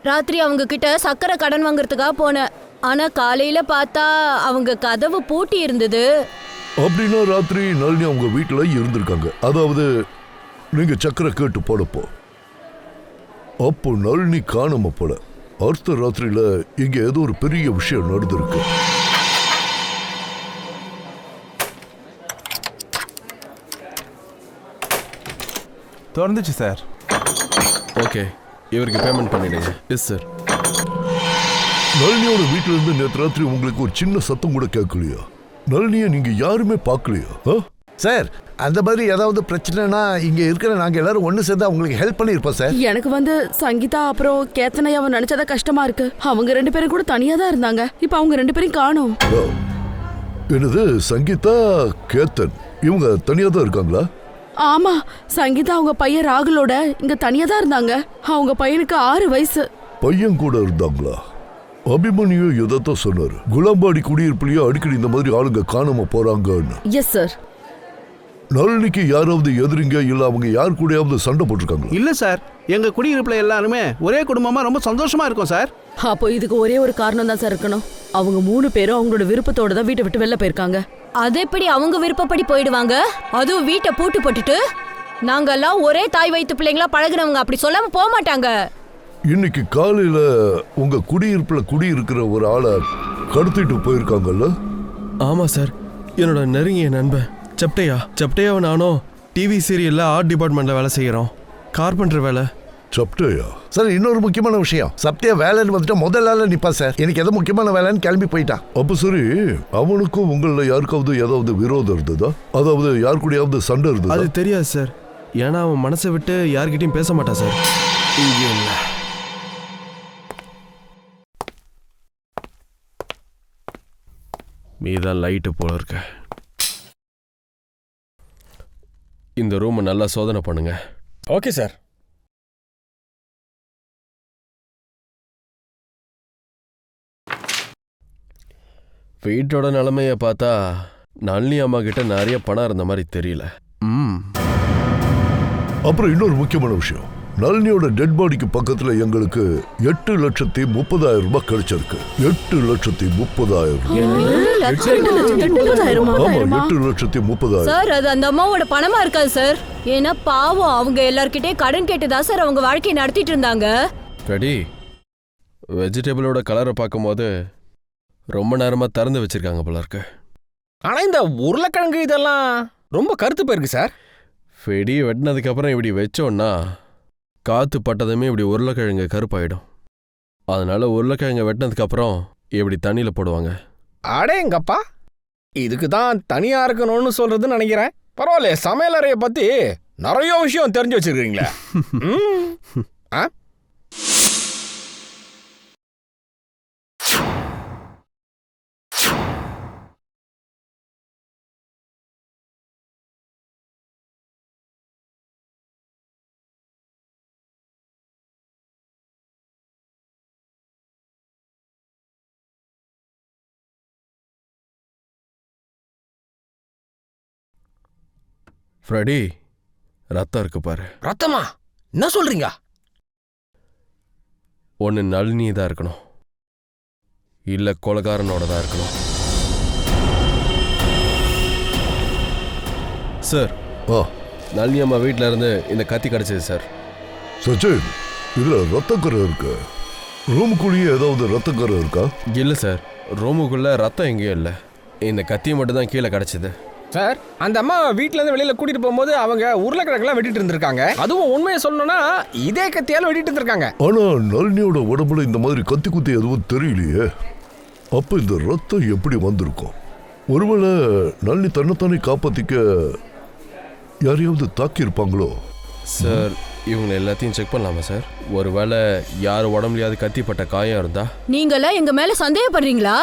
ராத்திரி அவங்க கிட்ட சக்கரை கடன் வாங்குறதுக்காக போனேன். ஆனா காலையில பார்த்தா அவங்க கதவு பூட்டி இருந்தது. அப்படின்னா ராத்திரி நளினி அவங்க வீட்டுல இருந்திருக்காங்க. அதாவது நீங்க சக்கரை கேட்டு போடப்போ. அப்போ நளினி காணாம போல. அடுத்த ராத்திரியில இங்க ஏதோ ஒரு பெரிய விஷயம் நடந்திருக்கு. திறந்துச்சு சார். ஓகே, இவருக்கு பேமெண்ட் பண்ணிடுங்க. Yes sir. நளினியோட வீட்டுல இருந்து நேற்று ராத்திரி உங்களுக்கு ஒரு சின்ன சத்தம் கூட கேட்கலையா? நளினியை நீங்க யாருமே பார்க்கலையா? சார், அந்த மாதிரி ஏதாவது பிரச்சனைனா இங்க இருக்கிற நாங்க எல்லாரும் ஒண்ணு சேர்ந்து அவங்களுக்கு ஹெல்ப் பண்ணிருப்போம் சார். எனக்கு சங்கீதா அப்புறம் கேத்தனையாவை நினைச்சதா கஷ்டமா இருக்கு. அவங்க 2 பேரும் கூட தனியா தான் இருந்தாங்க. இப்ப அவங்க 2 பேரும் காணோம். என்னது, சங்கீதா கேத்தன் இவங்க தனியா தான் இருக்காங்களா? ஆமா, சங்கீதா அவங்க பையன் ராகுலோட இங்க தனியா தான் இருந்தாங்க. அவங்க பையனுக்கு 6 வயசு. பையன் கூட இருந்தாங்களா? அபிமன்யு எதான் சொன்னாரு, குலாம்பாடி குடியிருப்புலயே அடிக்கடி இந்த மாதிரி ஆளுங்க காணாம போறாங்கன்னு. Yes sir. நளினிக்கு யாராவது எதிரிங்க இல்ல அவங்க யார் கூடயாவது சண்டை போட்டிருக்காங்களா? இல்ல சார், எங்க குடியிருப்புல எல்லாருமே ஒரே குடும்பமா ரொம்ப சந்தோஷமா இருக்கோம் சார். அப்போ இதுக்கு ஒரே ஒரு காரணம் தான் சார் இருக்கணும். அவங்க 3 பேரும் அவங்களோட விருப்பத்தோட தான் வீட்டை விட்டு வெளில போயிருக்காங்க. அது எப்படி அவங்க விருப்பப்படி போயிடுவாங்க? அதுவும் வீட்டை பூட்டு போட்டுட்டு? நாங்கெல்லாம் ஒரே தாய் வயிற்று பிள்ளைங்களா பழகுறவங்க, அப்படி சொல்லாம போக மாட்டாங்க. இன்னைக்கு காலையில உங்க குடியிருப்புல குடியிருக்கிற ஒரு ஆளை கடத்திட்டு போயிருக்காங்கல்ல? ஆமா சார், என்னோட நெருங்கிய நண்பன் சப்டையாவை நானும் டிவி சீரியல்ல ஆர்ட் டிபார்ட்மெண்ட்ல வேலை செய்யறோம். கார்பெண்டர் வேலை. சப்டையா? சார், இன்னொரு முக்கியமான விஷயம், சப்டையா வேலைன்னு வந்துட்டு முதல் ஆள நிப்பா சார். எனக்கு எது முக்கியமான வேலைன்னு கிளம்பி போயிட்டான். அப்ப சரி, அவனுக்கும் உங்கள யாருக்காவது ஏதாவது விரோதம் இருந்ததா? அதாவது யாரு கூடயாவது சண்டை இருந்ததா? அது தெரியாது சார், ஏன்னா அவன் மனசை விட்டு யார்கிட்டயும் பேச மாட்டான் சார். இங்கே இல்லை. மீதான் லைட்டு போல இருக்க. இந்த ரூமை நல்லா சோதனை பண்ணுங்க. Okay sir. வீட்டோட நிலைமைய பார்த்தா நளினி அம்மா கிட்ட நிறைய பணம் இருந்த மாதிரி தெரியல. அப்புறம் இன்னொரு முக்கியமான விஷயம், நளினியோட டெட் பாடிக்கு பக்கத்துல எங்களுக்கு 8,30,000 ரூபாய் கிடைச்சிருக்கு. 8,30,000. ஆமா, 8,30,000. சார், அது அந்த அம்மாவோட பணமா இருக்காது சார். ஏன்னா பாவம், அவங்க எல்லார்கிட்டே கடன் கேட்டுதான் சார் அவங்க வாழ்க்கையை நடத்திட்டு இருந்தாங்க. ரெடி, வெஜிடபிளோட கலரை பார்க்கும்போது ரொம்ப நேரமா திறந்து வச்சிருக்காங்க போல இருக்கு. ஆனா இந்த உருளைக்கிழங்கு இதெல்லாம் ரொம்ப கருத்து போயிருக்கு சார். வெடி வெட்டினதுக்கு அப்புறம் இப்படி வச்சோன்னா காத்து பட்டதுமே இப்படி உருளைக்கிழங்கு கருப்பாயிடும். அதனால உருளைக்கிழங்கு வெட்டினதுக்கு அப்புறம் இப்படி தண்ணியில போடுவாங்க. அடேங்கப்பா, இதுக்கு தான் தனியா இருக்கணும்னு சொல்றதுன்னு நினைக்கிறேன். பரவாயில்ல, சமையலறைய பத்தி நிறைய விஷயம் தெரிஞ்சு வச்சிருக்கீங்களே. ஃப்ரெடி, ரத்தம் இருக்கு பாரு. ரத்தமா? என்ன சொல்றீங்க? ஒன்று நளினி தான் இருக்கணும், இல்லை கொலைகாரனோட தான் இருக்கணும். சார், நளினி அம்மா வீட்டில் இருந்து இந்த கத்தி கிடச்சிது சார். சச்சின், இதுல ரத்தக்கரை இருக்கு. ரூமுக்குள்ளேயே ஏதாவது ரத்தக்கரை இருக்கா? இல்லை சார், ரூமுக்குள்ள ரத்தம் எங்கேயும் இல்லை. இந்த கத்தி மட்டும் தான் கீழே கிடச்சிது. சார், அந்த அம்மா வீட்டுல இருந்து வெளியில கூட்டிட்டு போகும்போது அவங்க உருளைக்கிழங்கெல்லாம் வெட்டிட்டு இருந்திருக்காங்க. அதுவும் உண்மையை சொல்லணும்னா இதே கத்தியால வெட்டிட்டு இருந்திருக்காங்க. ஆனா நளினியோட உடம்புல இந்த மாதிரி கத்தி குத்தி எதுவும் தெரியலையே. அப்ப இந்த ரத்தம் எப்படி வந்திருக்கும்? ஒருவேளை நளினி தன்னைத்தானே காப்பாத்திக்க யாரையாவது தாக்கி இருப்பாங்களோ? சார், இவங்க எல்லாத்தையும் செக் பண்ணலாமா சார்? ஒருவேளை யார் உடம்புலையாவது கத்திப்பட்ட காயம் இருந்தா? நீங்களாம் எங்க மேல சந்தேகப்படுறீங்களா?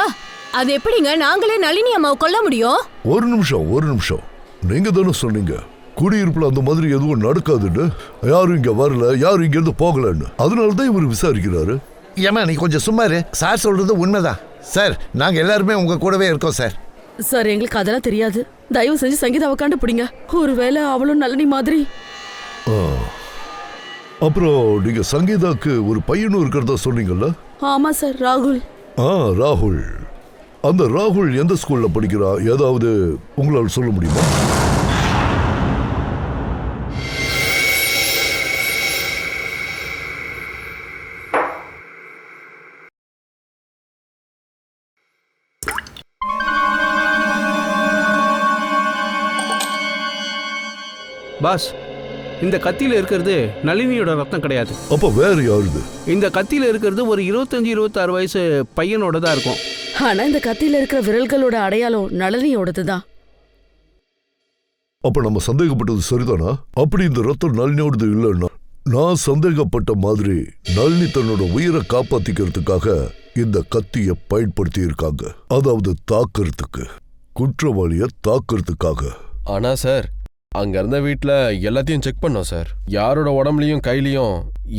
அது எப்படிங்க நாங்களே நளினி அம்மாவை கொல்ல முடியும்? ஒரு நிமிஷம், நீங்க தானே சொன்னீங்க குடியிருப்புல அந்த மாதிரி எதுவும் நடக்காதுன்னு. யாரும் இங்க வரல, யாரும் இங்க இருந்து போகலன்னு. அதனாலதான் இவர் விசாரிக்கிறாரு. ஏமா நீ கொஞ்சம் சும்மாரு. சார் சொல்றது உண்மைதான் சார். நாங்க எல்லாருமே உங்க கூடவே இருக்கோம் சார். சார், எங்களுக்கு அதெல்லாம் தெரியாது. தயவு செஞ்சு சங்கீதாவை கண்டுபிடிங்க. ஒருவேளை அவளும் நளினி மாதிரி. அப்புறம் நீங்க சங்கீதாக்கு ஒரு பையனும் இருக்கிறதா சொன்னீங்கல்ல? ஆமா சார், ராகுல். ராகுல். அந்த ராகுல் எந்த ஸ்கூல்ல படிக்கிறா? ஏதாவது உங்களால் சொல்ல முடியுமா? பாஸ், இந்த கத்தியில இருக்கிறது நளினியோட ரத்தம் கிடையாது. அப்ப வேற யாருது? இந்த கத்தியில இருக்கிறது ஒரு 25-26 வயசு பையனோட தான் இருக்கும். ஆனா இந்த கத்தியில இருக்கிற விரல்களோட அடையாளம் நளினியோடது தான். அப்ப நம்ம சந்தேகப்பட்டது சரிதானா? அப்படி இந்த ரத்தம் நளினியோடது இல்லைன்னா, நான் சந்தேகப்பட்ட மாதிரி நளினி தன்னோட உயிரை காப்பாத்திக்கிறதுக்காக இந்த கத்திய பயன்படுத்தி இருக்காங்க. அதாவது தாக்குறதுக்கு, குற்றவாளிய தாக்குறதுக்காக. ஆனா சார், அங்க இருந்த வீட்ல எல்லாத்தையும் செக் பண்ணோம் சார். யாரோட உடம்புலயும் கையிலயும்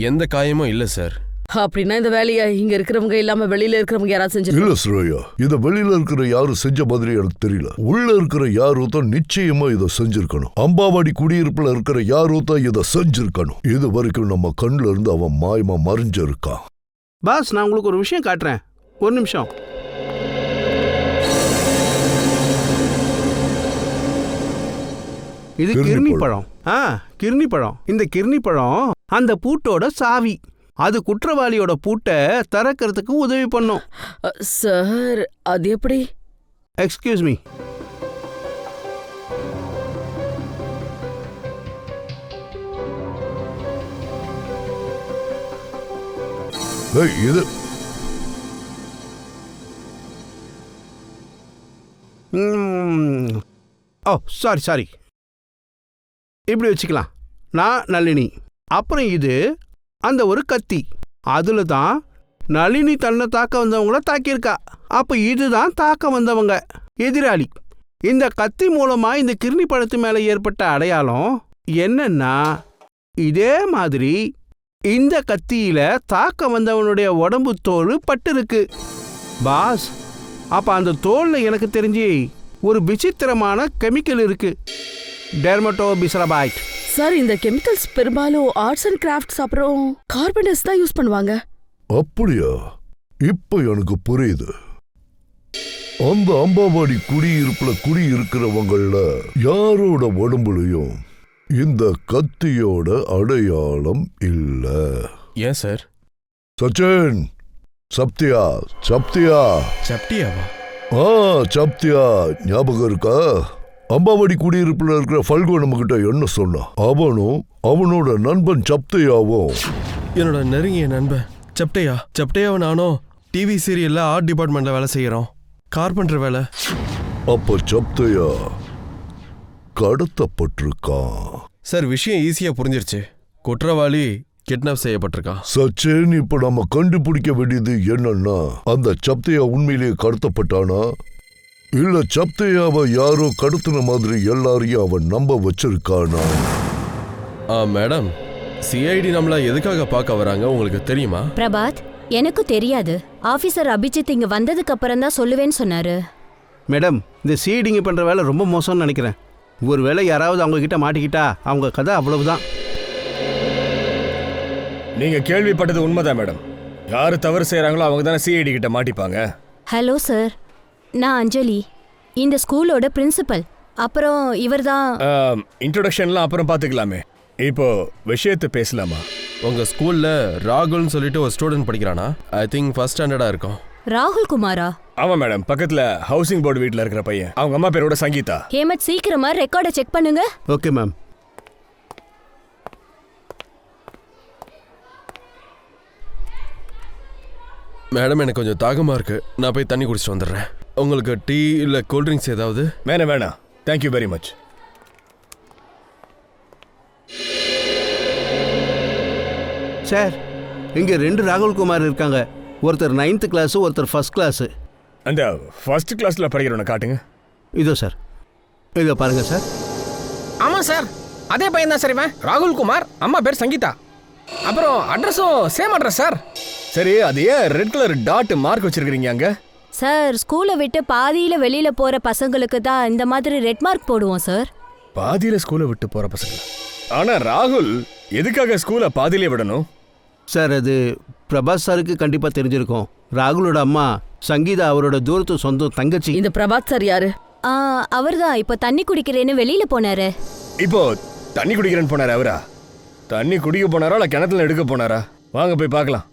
எந்த காயமும் இல்ல சார். அப்படின்னா இந்த வேலையை இங்க இருக்கிறவங்க இல்லாம வெளியில இருக்கிறவங்க யாராவது செஞ்சு? இல்ல ஸ்ரேயா, இத வெளியில இருக்கிற யாரும் செஞ்ச மாதிரி எனக்கு தெரியல. உள்ள இருக்கிற யாரோ தான் நிச்சயமா இத செஞ்சிருக்கணும். அம்பாவாடி குடியிருப்புல இருக்கிற யாரோ தான் இத செஞ்சிருக்கணும். இது வரைக்கும் நம்ம கண்ணுல இருந்து அவன் மாயமா மறைஞ்சிருக்கான். பாஸ், நான் உங்களுக்கு ஒரு விஷயம் காட்டுறேன், ஒரு நிமிஷம். இது கிர்னி பழம். கிர்னி பழம். இந்த கிர்னி பழம் அந்த பூட்டோட சாவி. அது குற்றவாளியோட பூட்டை திறக்கிறதுக்கு உதவி பண்ணும். சார், அது எப்படி? Excuse me. இது ஓ சாரி, இப்படி வச்சுக்கலாம். நான் நளினி, அப்புறம் இது அந்த ஒரு கத்தி. அதுல தான் நளினி தன்னை தாக்க வந்தவங்கள தாக்கியிருக்கா. அப்ப இதுதான் தாக்க வந்தவங்க எதிராளி. இந்த கத்தி மூலமா இந்த கிர்னி பழத்து மேல ஏற்பட்ட அடையாளம் என்னன்னா, இதே மாதிரி இந்த கத்தியில தாக்க வந்தவனுடைய உடம்பு தோல் பட்டு இருக்கு. பாஸ், அப்ப அந்த தோல்ல எனக்கு தெரிஞ்சு ஒரு விசித்திரமான கெமிக்கல் இருக்கு, டெர்மட்டோபிசரபைட். சார், இந்த கெமிக்கல்ஸ் பெரும்பாலும் ஆர்ட்ஸ் அண்ட் கிராஃப்ட்ஸ் அப்புறம் கார்பெண்டர்ஸ் தான் யூஸ் பண்ணுவாங்க. அப்படியா? இப்ப எனக்கு புரியுது. அந்த அம்பாவாடி குடியிருப்புல குடியிருக்கிறவங்கள யாரோட உடம்புலயும் இந்த கத்தியோட அடையாளம் இல்ல. ஏன் சார்? சச்சின், சப்தியா சப்டியாவா? சப்தியா ஞாபகம் இருக்கா? அம்பாவாடி குடியிருப்புல இருக்கிற ஃபல்கோ நம்ம கிட்ட என்ன சொன்னான்? அவனும் அவனோட நண்பன் சப்தையாவும். என்னோட நெருங்கிய நண்பன் சப்டையாவும் நானும் டிவி சீரியல்ல ஆர்ட் டிபார்ட்மெண்ட்ல வேலை செய்யறோம். கார்பெண்டர் வேலை. அப்ப சப்தையா கடத்தப்பட்டிருக்கான். சார், விஷயம் ஈஸியா புரிஞ்சிருச்சு. குற்றவாளி கிட்னாப் செய்யப்பட்டிருக்கான். சச்சின், இப்ப நம்ம கண்டுபிடிக்க வேண்டியது என்னன்னா, அந்த சப்தையா உண்மையிலேயே கடத்தப்பட்டானா, இல்ல சப்தையாவை யாரோ கடத்தின மாதிரி எல்லாரையும் அவன் நம்ப வச்சிருக்கானா? மேடம், சிஐடி நம்மள எதுக்காக பார்க்க வராங்க உங்களுக்கு தெரியுமா? பிரபாத், எனக்கு தெரியாது. ஆபீசர் அபிஜித் இங்க வந்ததுக்கு அப்புறம் தான் சொல்லுவேன்னு சொன்னாரு. மேடம், இந்த சீடிங்க பண்ற வேலை ரொம்ப மோசம்னு நினைக்கிறேன். ஒருவேளை யாராவது அவங்க கிட்ட மாட்டிக்கிட்டா அவங்க கதை அவ்வளவுதான். நீங்க கேள்விப்பட்டது உண்மைதான் மேடம். யாரு தவறு செய்யறாங்களோ அவங்க தானே சிஐடி கிட்ட மாட்டிப்பாங்க. ஹலோ சார், நான் அஞ்சலி, இந்த ஸ்கூலோட பிரின்சிபல். அப்புறம் இவர்தான். இன்ட்ரோடக்ஷன்லாம் அப்புறம் பாத்துக்கலாமே, இப்போ விஷயத்தை பேசலாமா? உங்க ஸ்கூல்ல ராகுல்னு சொல்லிட்டு ஒரு ஸ்டூடெண்ட் படிக்கிறானா? ஐ திங்க் ஃபர்ஸ்ட் ஸ்டாண்டர்டா இருக்கும். ராகுல் குமாரா? ஆமா மேடம், பக்கத்துல ஹவுசிங் போர்டு வீட்ல இருக்கிற பையன். அவங்க அம்மா பேரோட சங்கீதா. ஹேமத், சீக்கிரமா ரெக்கார்டை செக் பண்ணுங்க. Okay ma'am. மேடம், எனக்கு கொஞ்சம் தாகமா இருக்கு, நான் போய் தண்ணி குடிச்சிட்டு வந்துடுறேன். உங்களுக்கு டீ இல்ல கூல் ட்ரிங்க்ஸ் ஏதாவது? வேணாம், தேங்க்யூ வெரி மச். சார், இங்க 2 ராகுல் குமார் இருக்காங்க. ஒருத்தர் 9th கிளாஸ், ஒருத்தர் ஃபர்ஸ்ட் கிளாஸ். அந்த ஃபர்ஸ்ட் கிளாஸ்ல படிக்கிறவனை காட்டுங்க. இதோ சார், இதோ பாருங்க சார். ஆமா சார், அதே பையன் தான் சார் இவன். ராகுல் குமார், அம்மா பேர் சங்கீதா. அப்புறம் அட்ரஸும் சேம் அட்ரஸ் சார். சரி, அது ஏன் ரெட் கலர் டாட் மார்க் வச்சிருக்கீங்க அங்க? சார், ஸ்கூலை விட்டு பாதியில வெளியில போற பசங்களுக்கு தான் இந்த மாதிரி ரெட் மார்க் போடுவோம் சார். பாதியில ஸ்கூலை விட்டு போற பசங்க? ஆனா ராகுல் எதுக்காக ஸ்கூலை பாதியிலே விடணும்? சார், அது பிரபாஸ் சாருக்கு கண்டிப்பா தெரிஞ்சிருக்கும். ராகுலோட அம்மா சங்கீதா அவரோட தூரத்து சொந்த தங்கச்சி. இந்த பிரபாத் சார் யாரு? அவர்தான் இப்ப தண்ணி குடிக்கிறேன்னு வெளியில போனாரு. இப்போ தண்ணி குடிக்கிறேன்னு போனாரு அவரா? தண்ணி குடிக்க போனாரா இல்ல கிணத்துல எடுக்க போனாரா? வாங்க போய் பார்க்கலாம்.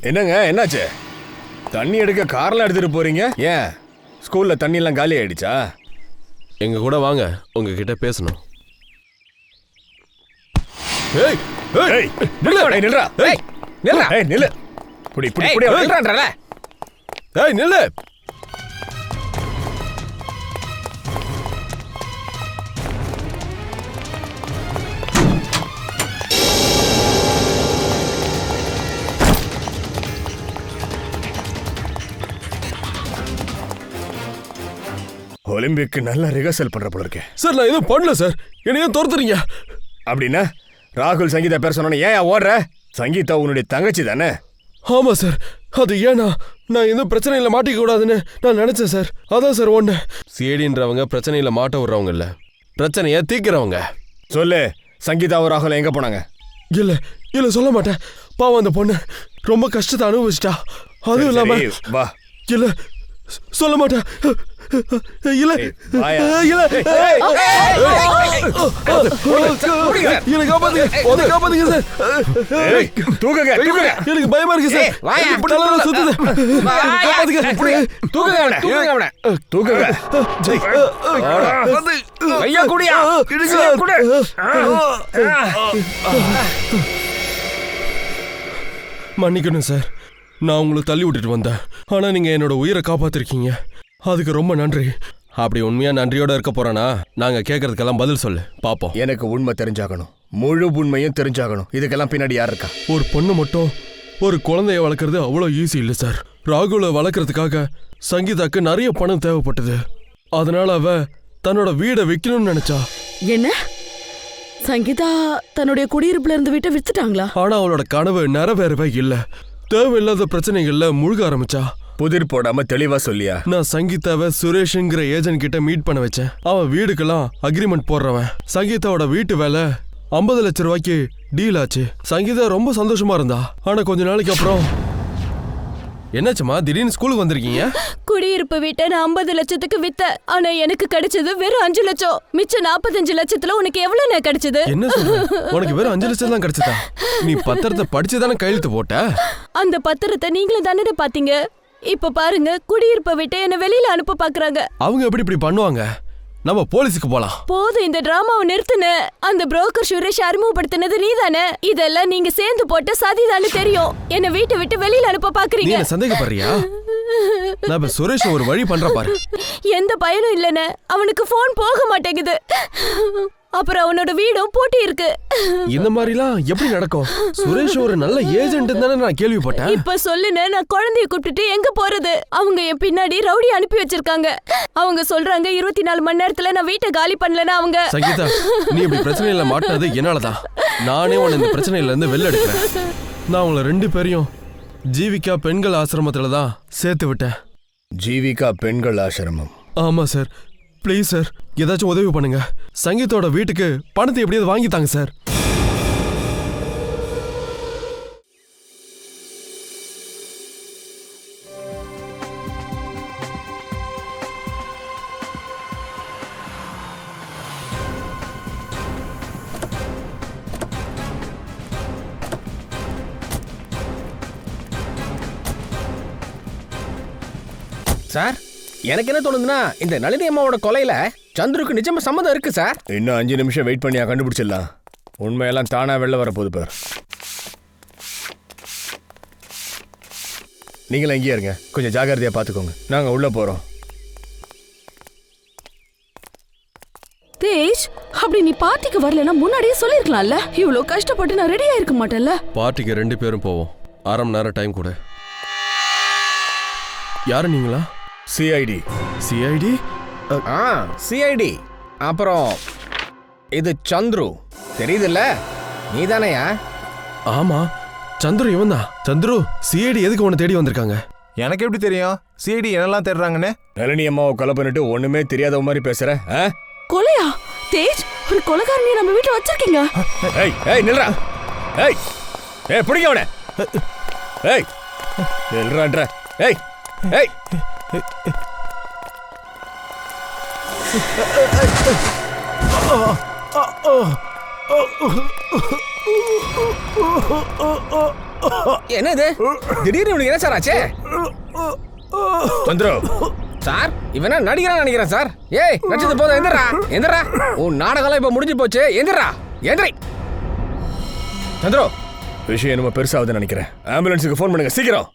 என்னங்க என்னாச்சு? தண்ணி எடுக்க கார்ல எடுத்துட்டு போறீங்க? ஏன் ஸ்கூல்ல தண்ணி எல்லாம் காலி ஆயிடுச்சா? எங்க கூட வாங்க, உங்ககிட்ட பேசணும். ஏய் ஏய் நில்றா. ஏய் நில்றா. ஏய் நில்லு. புடி நில்றான்றல. ஏய் நில்லு. ஒலிம்பிக்கு நல்லா ரிஹர்சல் பண்ற போல இருக்கேன். சார் நான் எதுவும் பண்ணல சார், என்னையும் துரத்துறீங்க. அப்படின்னா ராகுல் சங்கீதா பேர் சொன்ன ஏன் ஓடுற? சங்கீதா உன்னுடைய தங்கச்சி தானே? ஆமா சார், அது ஏன்னா நான் எதுவும் பிரச்சனையில மாட்டிக்க கூடாதுன்னு நான் நினைச்சேன் சார். அதான் சார் ஒண்ணு. சிஐடின்றவங்க பிரச்சனையில மாட்ட விடுறவங்க இல்ல, பிரச்சனைய தீக்கிறவங்க. சொல்லு, சங்கீதாவும் ராகுல் எங்க போனாங்க? இல்ல சொல்ல மாட்டேன். பாவம் அந்த பொண்ணு ரொம்ப கஷ்டத்தை அனுபவிச்சிட்டா. அதுவும் இல்லாம வா. இல்ல சொல்ல மாட்டேன். இல்ல காப்பாத்துங்க சார். எனக்கு பயமா இருக்கு சார். சுத்துது. மன்னிக்கணும் சார், நான் உங்களை தள்ளி விட்டுட்டு வந்தேன். ஆனா நீங்க என்னோட உயிரை காப்பாத்திருக்கீங்க, அதுக்கு ரொம்ப நன்றி. அப்படி உண்மையா நன்றியோட இருக்க போறானா நாங்க கேட்கறதுக்கெல்லாம் பதில் சொல்லு பாப்போம். எனக்கு உண்மை தெரிஞ்சாகணும், முழு உண்மையும் தெரிஞ்சாகணும். இதுக்கெல்லாம் பின்னாடி யார் இருக்கா? ஒரு பொண்ணு மட்டும் ஒரு குழந்தைய வளர்க்கறது அவ்வளோ ஈஸி இல்லை சார். ராகுலை வளர்க்கறதுக்காக சங்கீதாக்கு நிறைய பணம் தேவைப்பட்டது. அதனால அவ தன்னோட வீடை விற்கணும்னு நினைச்சா. என்ன, சங்கீதா தன்னுடைய குடியிருப்புல இருந்து வீட்டை வித்துட்டாங்களா? ஆனா அவளோட கனவு நிறைவேறவே இல்லை. தேவையில்லாத பிரச்சனைகள்ல முழுக ஆரம்பிச்சா. புதிர் போடாம தெளிவா சொல்லியா? நான் சங்கீதாவை சுரேஷ்ங்கிற ஏஜென்ட் கிட்ட மீட் பண்ண வச்சேன். அவன் வீடுக்கெல்லாம் அக்ரிமெண்ட் போடுறவன். சங்கீதாவோட வீட்டு வேலை 50 லட்சம் ரூபாய்க்கு டீல் ஆச்சு. சங்கீதா ரொம்ப சந்தோஷமா இருந்தா. ஆனா கொஞ்ச நாளைக்கு அப்புறம் என்னாச்சுமா, திடீர்னு ஸ்கூலுக்கு வந்திருக்கீங்க? குடியிருப்பு வீட்டை நான் 50 லட்சத்துக்கு வித்த. ஆனா எனக்கு கிடைச்சது வெறும் 5 லட்சம். மிச்சம் 45 லட்சத்துல உனக்கு எவ்வளவு கிடைச்சது? என்ன சொல்ற? உனக்கு வெறும் 5 லட்சம் தான் கிடைச்சதா? நீ பத்திரத்தை படிச்சுதானே கையெழுத்து போட்ட? அந்த பத்திரத்தை நீங்களும் தானே பாத்தீங்க. இப்ப பாருங்க, குடியிருப்பை விட்டு என்ன வெளியில அனுப்ப பாக்குறாங்க. அவங்க எப்படி இப்படி பண்ணுவாங்க? நம்ம போலீஸுக்கு போலாம். போதும், இந்த டிராமாவை நிறுத்துன. அந்த புரோக்கர் சுரேஷ் அறிமுகப்படுத்தினது நீதானே? இதெல்லாம் நீங்க சேர்ந்து போட்ட சதிதான்னு தெரியும். என்ன வீட்டை விட்டு வெளியில அனுப்ப பாக்குறீங்க. நீ சந்தேகப்படுறியா? நான் இப்ப சுரேஷ் ஒரு வழி பண்ற பாரு. எந்த பயனும் இல்லைன்னு. அவனுக்கு போன் போக மாட்டேங்குது. அப்புறம் அவனோட வீடும் பூட்டி இருக்கு. இந்த மாதிரிலாம் எப்படி நடக்கும்? சுரேஷ் ஒரு நல்ல ஏஜென்ட் தானே நான் கேள்விப்பட்டேன். இப்ப சொல்லுன, நான் குழந்தைய கூப்பிட்டுட்டு எங்க போறது? அவங்க என் பின்னாடி ரவுடி அனுப்பி வச்சிருக்காங்க. அவங்க சொல்றாங்க 24 மணி நேரத்துல நான் வீட்டை காலி பண்ணலன்னா அவங்க. சங்கீதா, நீ இப்படி பிரச்சனையில மாட்டினது என்னாலதான். நானே உன்னை இந்த பிரச்சனையில இருந்து வெளில எடுக்கிறேன். நான் உங்களை 2 பேரையும் ஜீவிகா பெண்கள் ஆசிரமத்துல தான் சேர்த்து விட்டேன். ஜீவிகா பெண்கள் ஆசிரமம்? ஆமா சார். ப்ளீஸ் சார், ஏதாச்சும் உதவி பண்ணுங்க. சங்கீதோட வீட்டுக்கு பணத்தை எப்படியாவது வாங்கித்தாங்க சார். சார், எனக்கு என்ன தோணுதுன்னா, இந்த நளினி அம்மாவோட கொலையில சந்துருக்கு நிஜமா சம்மதம் இருக்கு சார். இன்னும் 5 நிமிஷம் வெயிட் பண்ணியா கண்டுபிடிச்சிடலாம். உண்மையெல்லாம் தானா வெளில வரப்போகுது பார். நீங்களும் எங்கேயா இருங்க, கொஞ்சம் ஜாகிரதையா பாத்துக்கோங்க. நாங்க உள்ள போறோம். தேஜ், அப்படி நீ பார்ட்டிக்கு வரலன்னா முன்னாடியே சொல்லிருக்கலாம்ல. இவ்வளவு கஷ்டப்பட்டு நான் ரெடியா இருக்க மாட்டேன்ல. பார்ட்டிக்கு 2 பேரும் போவோம். 1/2 மணி நேரம் டைம் கொடு. யாரு நீங்களா? சிஐடி. சிஐடி? சிஐடி. அப்புறம் இது சந்துரு, தெரியுதுல்ல? நீதானையா? ஆமா, சந்துரு இவன் தான். சந்துரு, சிஐடி எதுக்கு உன்னை தேடி வந்திருக்காங்க? எனக்கு எப்படி தெரியும் சிஐடி என்னெல்லாம் தேடுறாங்கன்னு? நளினி அம்மாவை கொலை பண்ணிட்டு ஒண்ணுமே தெரியாத மாதிரி பேசுற. கொலையா? தேஜ், ஒரு கொலைகாரனை நம்ம வீட்டுல வச்சிருக்கீங்க. ஏய் ஏய் நில்றா. ஏய் ஏய் பிடிங்க அவனை. ஏய் நில்றான்ற. ஏய் ஏய் என்ன இது திடீர்னு இவனுக்கு என்ன சார் ஆச்சு? சந்துரு சார் இவனா நடிக்கிறான் நினைக்கிறேன் சார். ஏய் நடிச்சது போதும், எந்திரா எந்திரா. உன் நாடகம் இப்ப முடிஞ்சு போச்சு, எந்திரா எந்திரி. சந்துரு விஷயம் என்னமோ பெருசாகுதுன்னு நினைக்கிறேன். ஆம்புலன்ஸுக்கு ஃபோன் பண்ணுங்க சீக்கிரம்.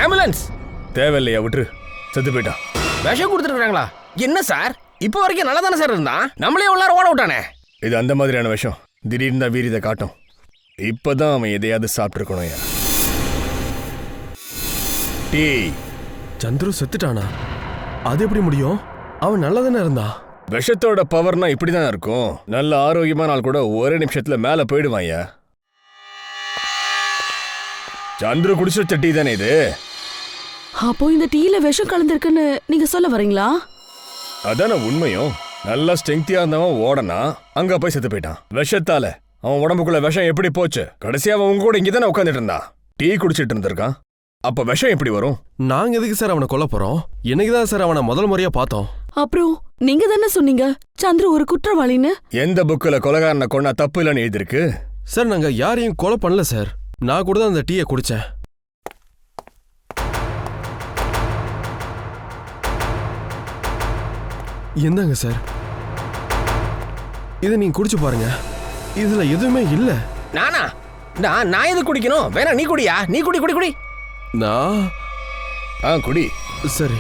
ஆம்புலன்ஸ் தேவையில்லையா, விட்டுரு. செத்து போயிட்டான். விஷம் கொடுத்துருக்காங்களா? என்ன சார் இப்போ வரைக்கும் நல்லா தானே சார் இருந்தான், நம்மளே உள்ளார ஓட விட்டானே. இது அந்த மாதிரியான விஷம், திடீர்னு தான் வீரியத்தை காட்டும். இப்பதான் அவன் எதையாவது சாப்பிட்டுருக்கணும். டீ சந்துரு செத்துட்டானா? அது எப்படி முடியும்? அவன் நல்லா தானே இருந்தான். விஷத்தோட பவர்னா இப்படிதான் இருக்கும். நல்ல ஆரோக்கியமான ஆள் கூட ஒரே நிமிஷத்துல மேல போயிடுவாங்க. சந்துரு குடிச்சு வச்ச டீ தானே இது? அப்போ இந்த டீல விஷம் கலந்துருக்குன்னு நீங்க சொல்ல வரீங்களா? அதான உண்மையும். நல்லா ஸ்ட்ரெங்தியா இருந்தவன் ஓடனா அங்க போய் செத்து போயிட்டான். விஷத்தால அவன் உடம்புக்குள்ள விஷம் எப்படி போச்சு? கடைசியா அவன் உங்க கூட இங்கதானே உட்காந்துட்டு இருந்தான், டீ குடிச்சிட்டு இருந்திருக்கான். அப்ப விஷம் எப்படி வரும்? நாங்க எதுக்கு சார் அவனை கொல்ல போறோம்? இன்னைக்குதான் சார் அவனை முதல் முறையா பார்த்தோம். அப்புறம் நீங்க தானே சொன்னீங்க சந்துரு ஒரு குற்றவாளின்னு. எந்த புக்கில் கொலைகாரனை கொண்டா தப்பு இல்லைன்னு எழுதிருக்கு? சார் நாங்க யாரையும் கொலை பண்ணல சார். நான் கூட தான் அந்த டீயை குடிச்சேன். என்னங்க சார் இதை நீங்க குடிச்சு பாருங்க, இதுல எதுவுமே இல்ல. நானா? நான் எது குடிக்கணும்? வேணா நீ குடியா, நீ குடி குடி குடி. நான் குடி. சரி.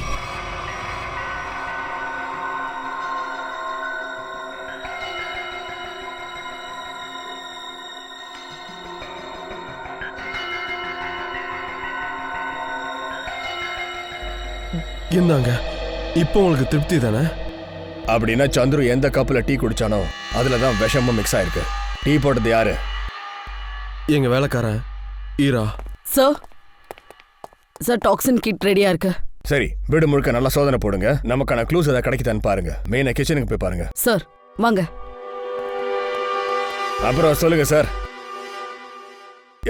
இந்தாங்க, இப்போ உங்களுக்கு திருப்தி தானே? அப்படின்னா சந்துரு எந்த கப்ல டீ குடிச்சானோ அதுல தான் விஷமும் மிக்ஸ் ஆயிருக்கு. டீ போட்டது யாரு? எங்க வேலைக்காரன் ஈரா. சார் சார் டாக்ஸின் கிட் ரெடியா இருக்கு. சரி, வீடு முழுக்க நல்லா சோதனை போடுங்க. நமக்கான க்ளூஸ் ஏதாவது கிடைக்குதான்னு பாருங்க. மெயினா கிச்சனுக்கு போய் பாருங்க. சார் வாங்க. அப்புறம் சொல்லுங்க சார்,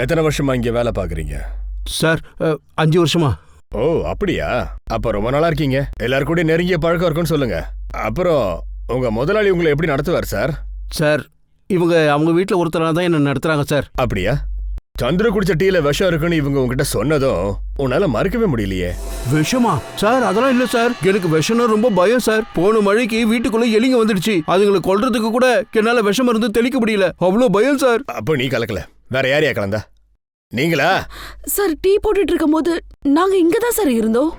எத்தனை வருஷமா இங்க வேலை பாக்குறீங்க? சார் 5 வருஷமா. ஓ அப்படியா? அப்ப ரொம்ப நல்லா இருக்கீங்க. எல்லாரும் கூட நெருங்கிய பழக்கம் இருக்குன்னு சொல்லுங்க. அப்புறம் உங்க முதலாளி உங்களை எப்படி நடத்துவார் சார்? சார் இவங்க அவங்க வீட்டில் ஒருத்தராக தான் என்ன நடத்துறாங்க சார். அப்படியா? சந்திர குடிச்ச டீல விஷம் இருக்குன்னு இவங்க உங்ககிட்ட சொன்னதும் உன்னால மறுக்கவே முடியலையே. விஷமா? சார் அதெல்லாம் இல்ல சார், எனக்கு விஷம்னா ரொம்ப பயம் சார். போன மழைக்கு வீட்டுக்குள்ள எலிங்க வந்துடுச்சு, அதுங்களை கொல்றதுக்கு கூட என்னால விஷம் இருந்து தெளிக்க முடியல, அவ்வளோ பயம் சார். அப்போ நீ கலக்கல, வேற யாரையா கலந்தா? நீங்களா? சார் டீ போட்டுட்டு இருக்கும் போது நாங்க இங்கதான் சார் இருந்தோம்.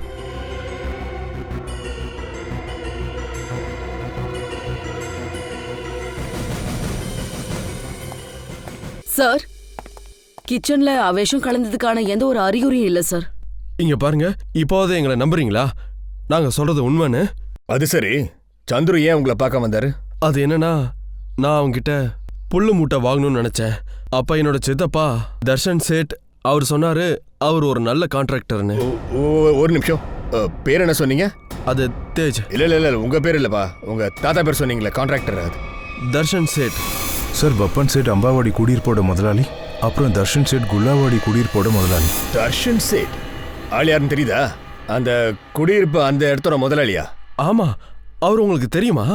சார் கிச்சன்ல விஷம் கலந்ததுக்கான எந்த ஒரு அறிகுறியும் இல்ல சார். இங்க பாருங்க, இப்போது எங்களை நம்புறீங்களா? நாங்க சொல்றது உண்மைன்னு. அது சரி, சந்துரு ஏன் உங்களை பார்க்க வந்தாரு? அது என்னன்னா, நான் அவங்கிட்ட புல்லு மூட்டை வாங்கணும்னு நினைச்சேன். அப்ப என்னோட சித்தப்பா தர்ஷன் சேட் அவர் சொன்னாரு அவர் ஒரு நல்ல கான்ட்ராக்டர்னு. ஒரு நிமிஷம், பேர் என்ன சொன்னீங்க? அது தேஜ். இல்ல உங்க பேர் இல்லப்பா, உங்க தாத்தா பேர் சொன்னீங்களே, கான்ட்ராக்டர். அது தர்ஷன் சேட். சார் பப்பன் சேட் அம்பாவாடி குடியிருப்போட முதலாளி, அப்புறம் தர்ஷன் சேட் குல்லாவாடி குடியிருப்போட முதலாளி. தர்ஷன் சேட் ஆள் யாருன்னு தெரியுதா? அந்த குடியிருப்பு அந்த இடத்தோட முதலாளியா? ஆமா, அவர் உங்களுக்கு தெரியுமா?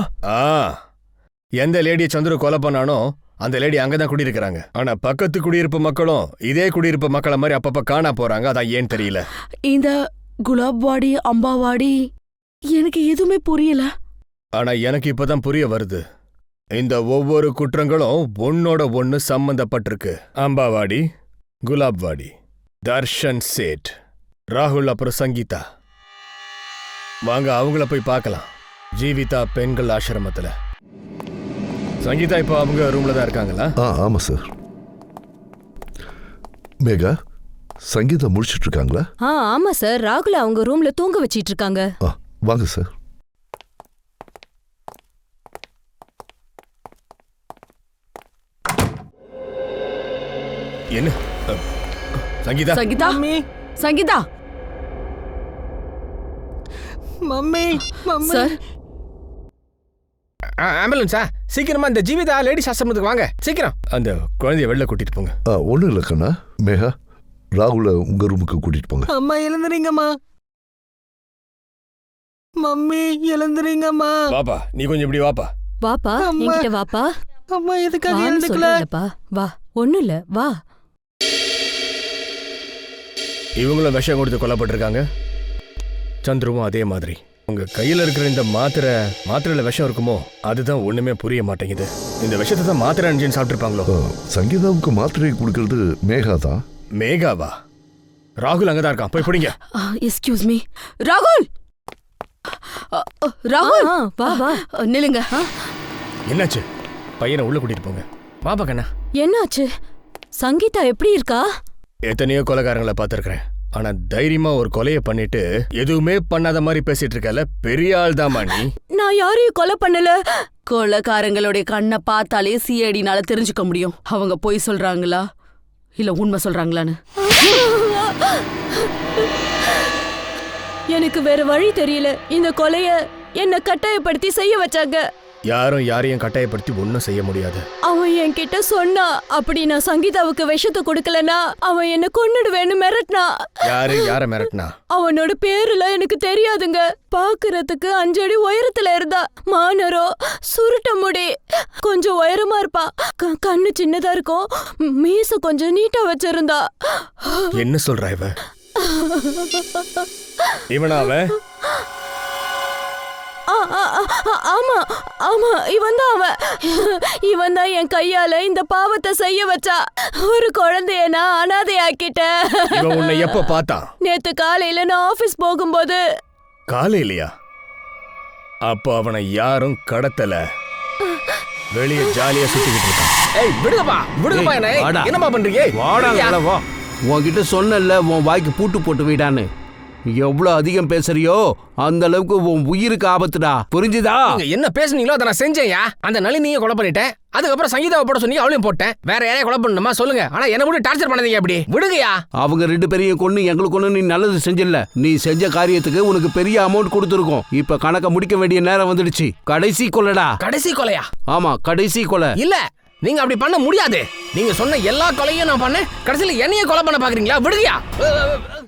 எந்த லேடியை சந்துரு கொலை பண்ணானோ அந்த லேடி அங்கதான் குடியிருக்கிறாங்க. ஆனா பக்கத்து குடியிருப்பு மக்களும் இதே குடியிருப்பு மக்களை மாதிரி அப்பப்ப காணா போறாங்க. அதான் ஏன் தெரியல. இந்த குலாப்வாடி அம்பாவாடி எனக்கு எதுவுமே புரியல. ஆனா எனக்கு இப்பதான் புரிய வருது. இந்த ஒவ்வொரு குற்றங்களும் ஒன்னோட ஒன்னு சம்பந்தப்பட்டிருக்கு. அம்பாவாடி, குலாப்வாடி, தர்ஷன் சேட், ராகுல், அப்புறம் சங்கீதா. வாங்க அவங்கள போய் பார்க்கலாம். ஜீவிதா பெண்கள் ஆசிரமத்துல. சங்கீதா இப்போ அவங்க ரூம்ல தான் இருக்காங்களா? ஆமா சார். மேகா, சங்கீதா முடிச்சிட்டு இருக்காங்களா? ஆமா சார், ராகுல் அவங்க ரூம்ல தூங்க வச்சிட்டு இருக்காங்க. வாங்க சார். என்ன Sangeetha? Sangeetha, Sangeetha. Mummy mummy sir ஆம்புலன்ஸா? சீக்கிரமா இந்த ஜீவிதா லேடிஸ் ஆசிரமத்துக்கு வாங்க சீக்கிரம். அந்த குழந்தைய வெளில கூட்டிட்டு போங்க. ஒன்றும் இல்லை கண்ணா. மேகா, ராகுல உங்க ரூமுக்கு கூட்டிட்டு போங்க. அம்மா எழுந்துறீங்கம்மா. மம்மி எழுந்துறீங்கம்மா. வாப்பா, நீ கொஞ்சம் இப்படி வாப்பா. வாப்பா, என்கிட்ட வாப்பா. அம்மா எதுக்காக வான்னு எழுந்துக்கல? சொல்றேன்லப்பா. வா, ஒண்ணும் இல்ல, வா. இவங்களும் விஷம் கொடுத்து கொல்லப்பட்டிருக்காங்க. சந்துருவும் அதே மாதிரி. உங்க கையில இருக்கிற இந்த மாத்திரையில விஷம் இருக்குமோ அதுதான் ஒண்ணுமே புரிய மாட்டேங்குது. இந்த விஷத்தை தான் மாத்திரை அணிஞ்சின்னு சாப்பிட்டுருப்பாங்களோ. சங்கீதாவுக்கு மாத்திரை கொடுக்கறது மேகா தான். மேகாவா? ராகுல் அங்கதான் இருக்கான், போய் பிடிங்க. எஸ்கியூஸ் மீ ராகுல். ராகுல் வா வா. நில்லுங்க. என்னாச்சு? பையனை உள்ள கூட்டிட்டு போங்க. பாப்பா கண்ணா. என்னாச்சு? சங்கீதா எப்படி இருக்கா? எத்தனையோ கொலைகாரங்களை பார்த்திருக்கிறேன். ஆனா தைரியமா ஒரு கொலையை பண்ணிட்டு எதுவுமே பண்ணாத மாதிரி பேசிட்டு இருக்கல, பெரிய ஆள் தாமா நீ. நான் யாரையும் கொலை பண்ணல. கொலைக்காரங்களுடைய கண்ணை பார்த்தாலே சிஐடினால தெரிஞ்சுக்க முடியும் அவங்க பொய் சொல்றாங்களா இல்ல உண்மை சொல்றாங்களான்னு. எனக்கு வேற வழி தெரியல. இந்த கொலைய என்ன கட்டாயப்படுத்தி செய்ய வச்சாங்க. யாரும் யாரையும் கட்டாயப்படுத்தி ஒன்னும் செய்ய முடியாது. அவன் என்கிட்ட சொன்னா, அப்படி நான் சங்கீதாவுக்கு விஷத்தை கொடுக்கலனா அவன் என்ன கொன்னுடுவேன்னு மிரட்டினா. யார மிரட்டினா? அவனோட பேருலாம் எனக்கு தெரியாதுங்க. பாக்குறதுக்கு 5 அடி உயரத்துல இருந்தா. மானரோ, சுருட்ட முடி, கொஞ்சம் உயரமா இருப்பா. கண்ணு சின்னதா இருக்கும், மீச கொஞ்சம் நீட்டா வச்சிருந்தா. என்ன சொல்ற இவ? இவனா அவன்? ஆமா ஆமா, இவன் தான் என் கையால இந்த பாவத்தை செய்ய வச்சா. ஒரு குழந்தைய நான் அனாதையாக்கிட்டேன். இவன் உன்னை எப்ப பார்த்தான்? நேத்து காலையில நான் ஆபீஸ் போகும்போது. காலையிலயா? அப்ப அவனை யாரும் கடத்தல, வெளியே ஜாலியா சுத்திக்கிட்டு இருக்கான். ஏய் விடுங்கப்பா என்னப்பா பண்றீங்க? வா. உன்கிட்ட சொன்னல உன் வாய்க்கு பூட்டு போட்டு விடான்னு. எவ்வளவு அதிகம் பேசுறியோ அந்த அளவுக்கு உன் உயிருக்கு ஆபத்துடா, புரிஞ்சுதா? என்ன பேசுனீங்களோ அதை நான் செஞ்சேயா. அந்த நளினியை கொலை பண்ணிட்டேன், அதுக்கப்புறம் சங்கீதாவை போட சொன்னீங்க, அவளையும் போட்டேன். வேற யாரையும் கொலை பண்ணணுமா சொல்லுங்க. ஆனா என்ன கூட டார்ச்சர் பண்ணாதீங்க. அப்படி விடுங்கயா. அவங்க 2 பேரையும் கொண்டு எங்களுக்கு ஒண்ணு நீ நல்லது செஞ்சில்ல. நீ செஞ்ச காரியத்துக்கு உனக்கு பெரிய அமௌண்ட் கொடுத்துருக்கோம். இப்ப கணக்க முடிக்க வேண்டிய நேரம் வந்துடுச்சு. கடைசி கொலைடா. கடைசி கொலையா? ஆமா, கடைசி கொலை. இல்ல, நீங்க அப்படி பண்ண முடியாது. நீங்க சொன்ன எல்லா கொலையும் நான் பண்ணேன், கடைசியில என்னைய கொலை பண்ண பாக்குறீங்களா? விடுங்கயா.